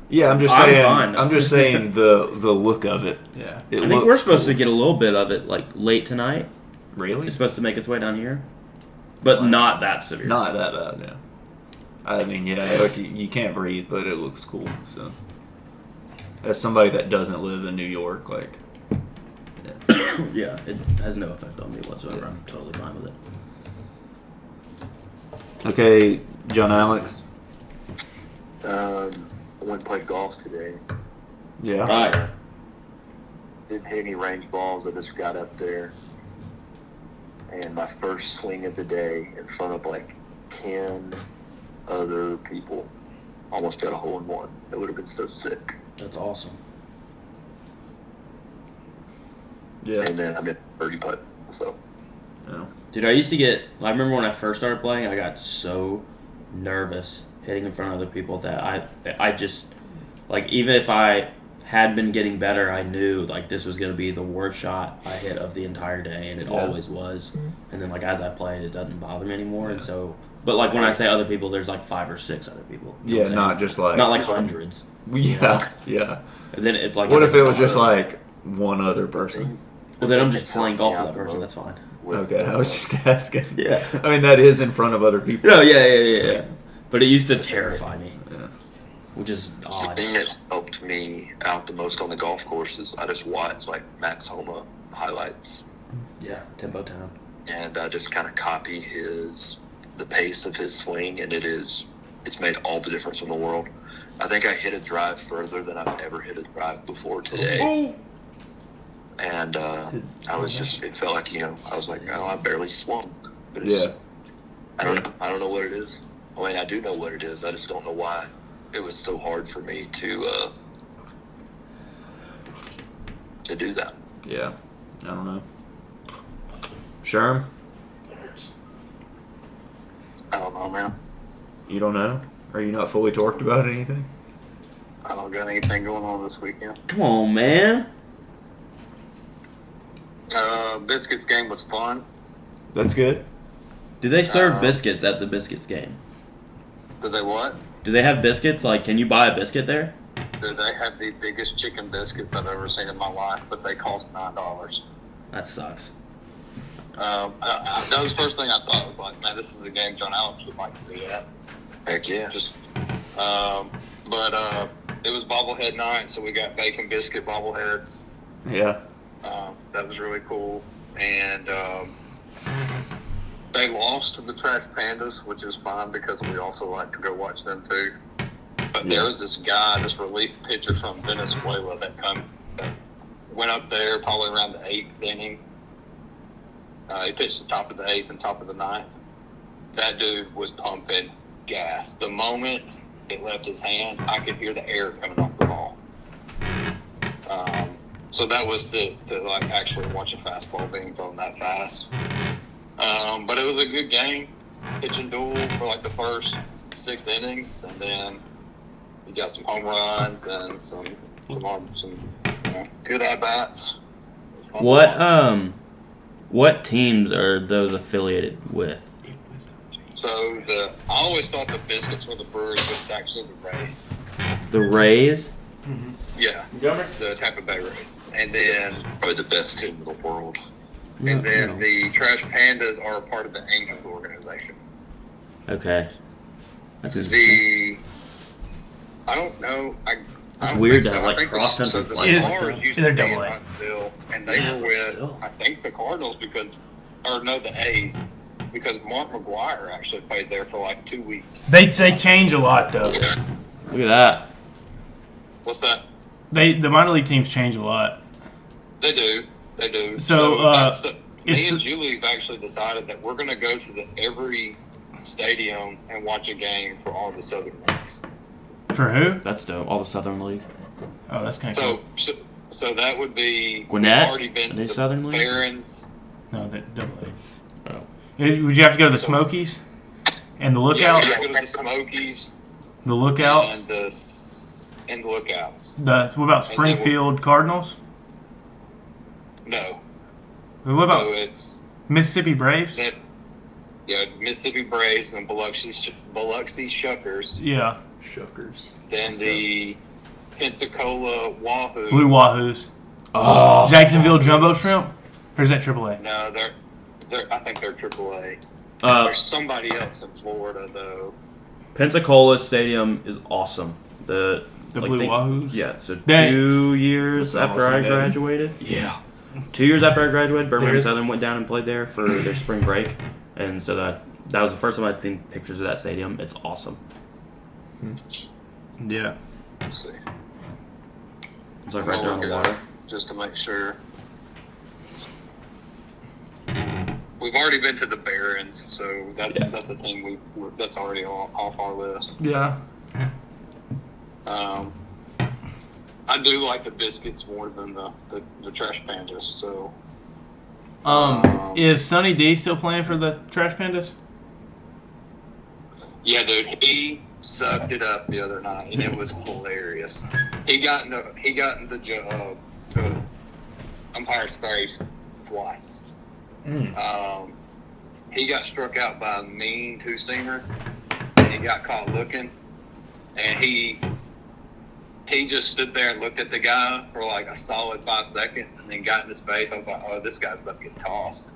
Yeah, I'm just I'm saying. fine. I'm just saying the look of it. Yeah. It I think looks we're supposed cool. to get a little bit of it like late tonight. Really? It's supposed to make its way down here, but not that severe. Not that bad, yeah. I mean, yeah, like you can't breathe, but it looks cool. So, as somebody that doesn't live in New York, like, Yeah, it has no effect on me whatsoever. I'm totally fine with it. okay, John Alex. I went and played golf today. Yeah. Right. Didn't hit any range balls. I just got up there. And my first swing of the day in front of like 10 other people. Almost got a hole in one. It would have been so sick. That's awesome. Yeah. And then I made a birdie putt. So Dude, I used to get. I remember when I first started playing, I got so nervous hitting in front of other people that I just like even if I had been getting better, I knew like this was gonna be the worst shot I hit of the entire day, and it always was. And then like as I played, it doesn't bother me anymore, and so. But like when I say other people, there's like 5 or 6 other people. You know what I'm saying? not just like not like hundreds. Yeah. And then it's like. What if it was just like one other person? Well, then I'm just playing golf with that person. That's fine. Okay, I was just asking. Yeah. I mean, that is in front of other people. No, yeah. But it used to terrify me. Yeah. Which is the odd. thing that helped me out the most on the golf course is I just watch like Max Homa highlights Yeah, tempo time. and I just kind of copy the pace of his swing, and it's made all the difference in the world. I think I hit a drive further than I've ever hit a drive before today. Oh! And I was just, it felt like, I was like, oh, I barely swung. But I don't know what it is. I mean, I do know what it is. I just don't know why it was so hard for me to do that. Yeah. I don't know. Sherm, I don't know, man. you don't know? Are you not fully torqued about anything? I don't got anything going on this weekend. Come on, man. Biscuits game was fun. That's good. Do they serve biscuits at the biscuits game? Did they what? Do they have biscuits? Like, can you buy a biscuit there? Did they have the biggest chicken biscuits I've ever seen in my life, but they cost $9. That sucks. That was the first thing I thought. Was like, man, this is a game John Alex would like to be at. Heck yeah. But it was bobblehead night, so we got bacon biscuit bobbleheads. Yeah. That was really cool. And they lost to the Trash Pandas, which is fine because we also like to go watch them too. But there was this guy, this relief pitcher from Venezuela that went up there probably around the 8th inning. He pitched the top of the 8th and top of the 9th. That dude was pumping gas. The moment it left his hand, I could hear the air coming off the ball. So that was to like actually watch a fastball being thrown that fast. But it was a good game, pitching duel for like the first 6 innings, and then you got some home runs and some good at bats. What teams are those affiliated with? So I always thought the Biscuits were the Brewers, but it's actually the Rays. The Rays? Yeah, the Tampa Bay Rays. And then Probably the best team in the world. and then the Trash Pandas are a part of the Angels organization. Okay. That's interesting. I don't know. It's weird to have like cross country the flights. Stars used They're to be in double A. Huntsville, and they were with I think the Cardinals the A's because Mark McGuire actually played there for like 2 weeks. They change a lot though. Look at that. What's that? The minor league teams change a lot. They do. They do. So, me and Julie have actually decided that we're going to go to every stadium and watch a game for all the Southern leagues. For who? That's dope. All the Southern League. Oh, that's kind of So, cool. so that would be Gwinnett? We've already been Are they to the Southern League? Barons. No, that double A. Oh. Would you have to go to the Smokies and the Yeah, Lookouts? we go to the Smokies The Lookouts. and the Lookouts. What about Springfield Cardinals? No. What So about it's Mississippi Braves? Mississippi Braves and Biloxi Shuckers. Yeah, Shuckers. Then the Pensacola Wahoo. Blue Wahoos. Oh. Jacksonville Jumbo Shrimp? Or is that AAA? No, I think they're AAA. Uh, There's somebody else in Florida though. Pensacola Stadium is awesome. The Blue Wahoos? Yeah, so They- 2 years That's after awesome, I man. graduated. Yeah. 2 years after I graduated, Birmingham There- Southern went down and played there for their spring break. And so that was the first time I'd seen pictures of that stadium. It's awesome. Yeah. Let's see. It's like right there on the Look it water. up just to make sure. We've already been to the Barons, so that's the thing that's already off our list. Yeah. I do like the Biscuits more than the Trash Pandas, so Is Sonny D still playing for the Trash Pandas? Yeah, dude, he sucked it up the other night, and it was hilarious. He got in the umpire's face twice. He got struck out by a mean two-seamer, and he got caught looking, and he just stood there and looked at the guy for like a solid 5 seconds, and then got in his face. I was like, oh, this guy's about to get tossed.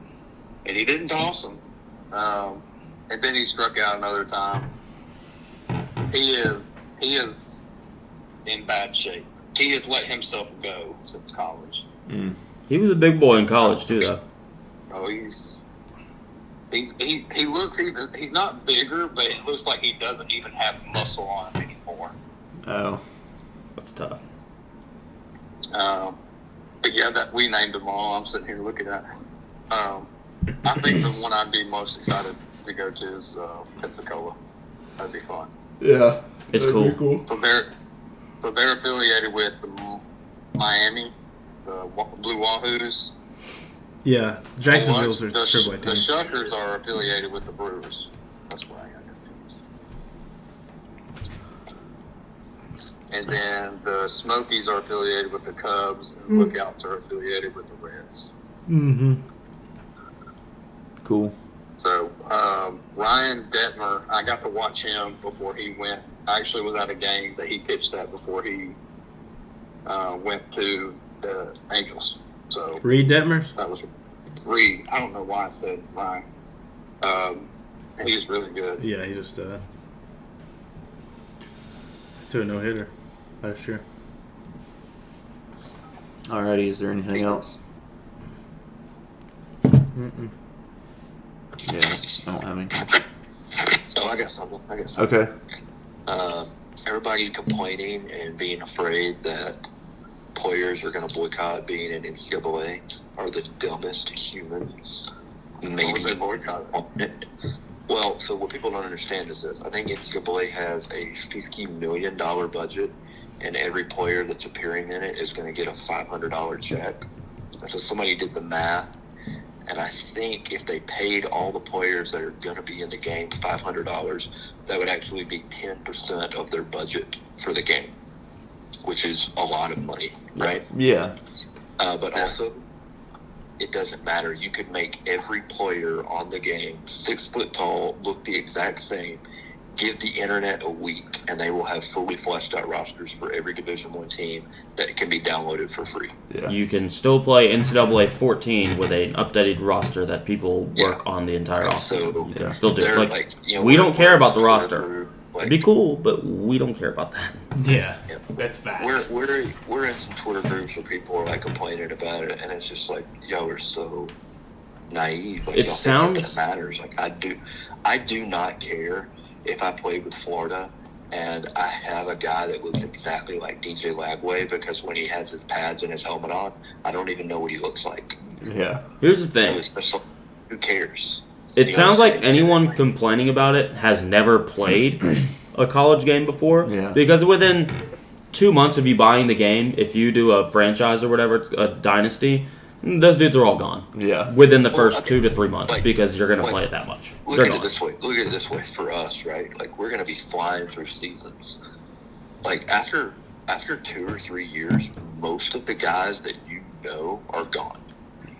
And he didn't toss him. And then he struck out another time. He is in bad shape. He has let himself go since college. He was a big boy in college too, though. Oh, he looks even. He's not bigger, but it looks like he doesn't even have muscle on him anymore. Oh. That's tough. But yeah, that we named them all. I'm sitting here looking at. I think the one I'd be most excited to go to is Pensacola. That'd be fun. Yeah. It's that'd cool. be So they're affiliated with the Miami, the Blue Wahoos. Yeah, Jacksonville's their The AAA team. Shuckers are affiliated with the Brewers. That's why I got confused. And then the Smokies are affiliated with the Cubs, and Lookouts are affiliated with the Reds. Mm-hmm. Cool. So Ryan Detmer, I got to watch him before he went. I actually was at a game that he pitched at before he went to the Angels. So Reed Detmers? that was Reed. I don't know why I said Ryan. He's really good. Yeah, he just to a no-hitter last year. Alrighty, is there anything else? Mm-mm. Yeah, I don't have anything. Oh, I got something. Okay. Everybody complaining and being afraid that players are going to boycott being in NCAA are the dumbest humans. Maybe they boycott. Well, so what people don't understand is this. I think NCAA has a $50 million budget, and every player that's appearing in it is going to get a $500 check. And so somebody did the math, and I think if they paid all the players that are going to be in the game $500, that would actually be 10% of their budget for the game, which is a lot of money, right? Yeah. But also, it doesn't matter. You could make every player on the game 6 foot tall, look the exact same, give the internet a week, and they will have fully fleshed out rosters for every Division I team that can be downloaded for free. Yeah. You can still play NCAA 14 with an updated roster that people work on the entire So, offseason. You can still do it. They're Like, you know, we don't we're- care about the we're- roster. we're, It'd be cool, but we don't care about that. Yeah, Yeah. that's facts. We're in some Twitter groups where people are like complaining about it, and it's just like, y'all are so naive. Like, It y'all sounds- think that it matters. Like I do not care if I played with Florida and I have a guy that looks exactly like DJ Lagway, because when he has his pads and his helmet on, I don't even know what he looks like. Yeah. Here's the thing. It's just like, who cares? It You sounds like understand? anyone complaining about it has never played a college game before. Yeah. Because within 2 months of you buying the game, if you do a franchise or whatever, a dynasty, those dudes are all gone. Yeah. Within the Well, first okay. 2 to 3 months, Like- because you're going to like, play it that much. Look They're at it gone. this way. Look at it this way for us, right? Like, we're going to be flying through seasons. Like, after 2 or 3 years, most of the guys that you know are gone.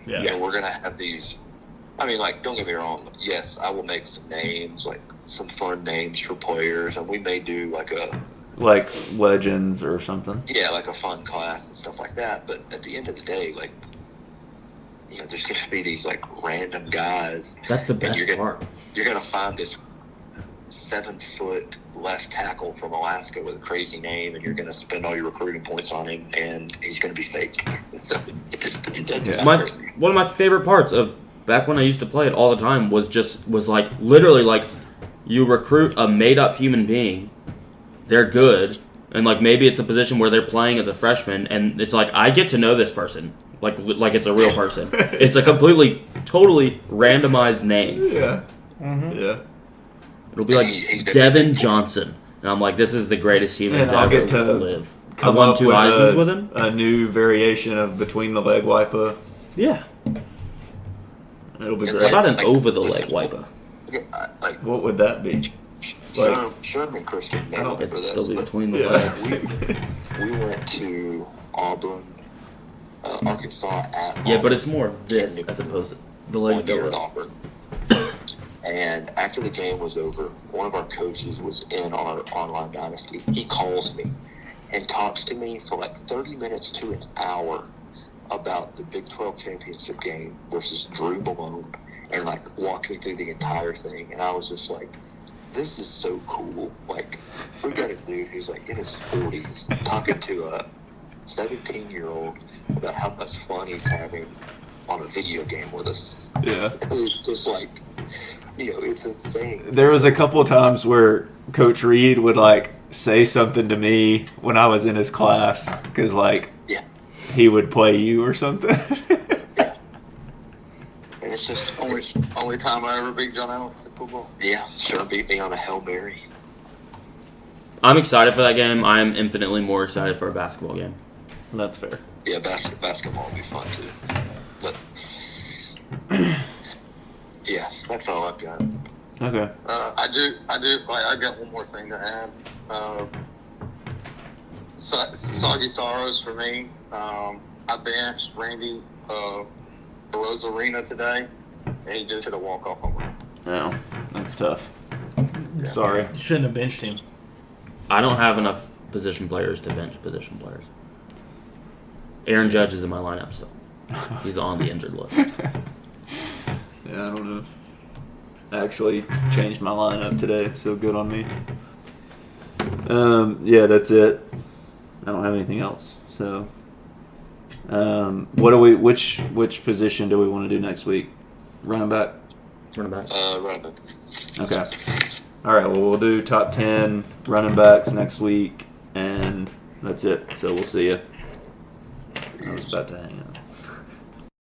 Yeah. And we're going to have these. I mean, like, don't get me wrong. Yes, I will make some names, like some fun names for players, and we may do like Like legends or something. like a fun class and stuff like that. But at the end of the day, like, you know, there's going to be these like random guys. That's the and best you're gonna, part. You're going to find this 7-foot left tackle from Alaska with a crazy name, and you're going to spend all your recruiting points on him, and he's going to be fake. So it doesn't Yeah. matter. One of my favorite parts of back when I used to play it all the time was like literally like you recruit a made up human being, they're good, and like maybe it's a position where they're playing as a freshman, and it's like I get to know this person like it's a real person. It's a completely totally randomized name. Yeah. Yeah. It'll be like He's gonna Devin be- Johnson, and I'm like, this is the greatest human And to I'll ever get to live. I Come won up 2 with Heisman's with him. a new variation of between the leg wiper. Yeah. It'll be It's great. How about an Like, over the listen, leg wiper? Like What would that be? Sherman and Chris can I nail don't it guess for it's this. still be but between the Yeah. legs. we went to Auburn, Arkansas at Yeah, but Auburn. it's more this as opposed to the leg 1 year at filler. Auburn. And after the game was over, one of our coaches was in our online dynasty. He calls me and talks to me for like 30 minutes to an hour about the Big 12 championship game versus Drew Malone, and like walked me through the entire thing. And I was just like, this is so cool. Like, we got a dude who's like in his 40s talking to a 17-year-old about how much fun he's having on a video game with us. Yeah. It's just like, it's insane. There was a couple of times where Coach Reed would like say something to me when I was in his class because like Yeah. he would play you or something. And it's just, Only time I ever beat John Allen at football. yeah, sure beat me on a Hail Mary. I'm excited for that game. I am infinitely more excited for a basketball game. That's fair. Yeah, basketball will be fun too. But, yeah, that's all I've got. Okay. I do. I got one more thing to add. Soggy sorrows for me. I benched Randy Rosarina today, and he just hit a walk off home run. No, that's tough. Sorry. You shouldn't have benched him. I don't have enough position players to bench position players. Aaron Judge is in my lineup still. He's on the injured list. Yeah, I don't know. I actually changed my lineup today, so good on me. Yeah, that's it. I don't have anything else. So, what do we? Which position do we want to do next week? Running back. Running back. Running back. Okay. All right. Well, we'll do top 10 running backs next week, and that's it. So we'll see you. I was about to hang up.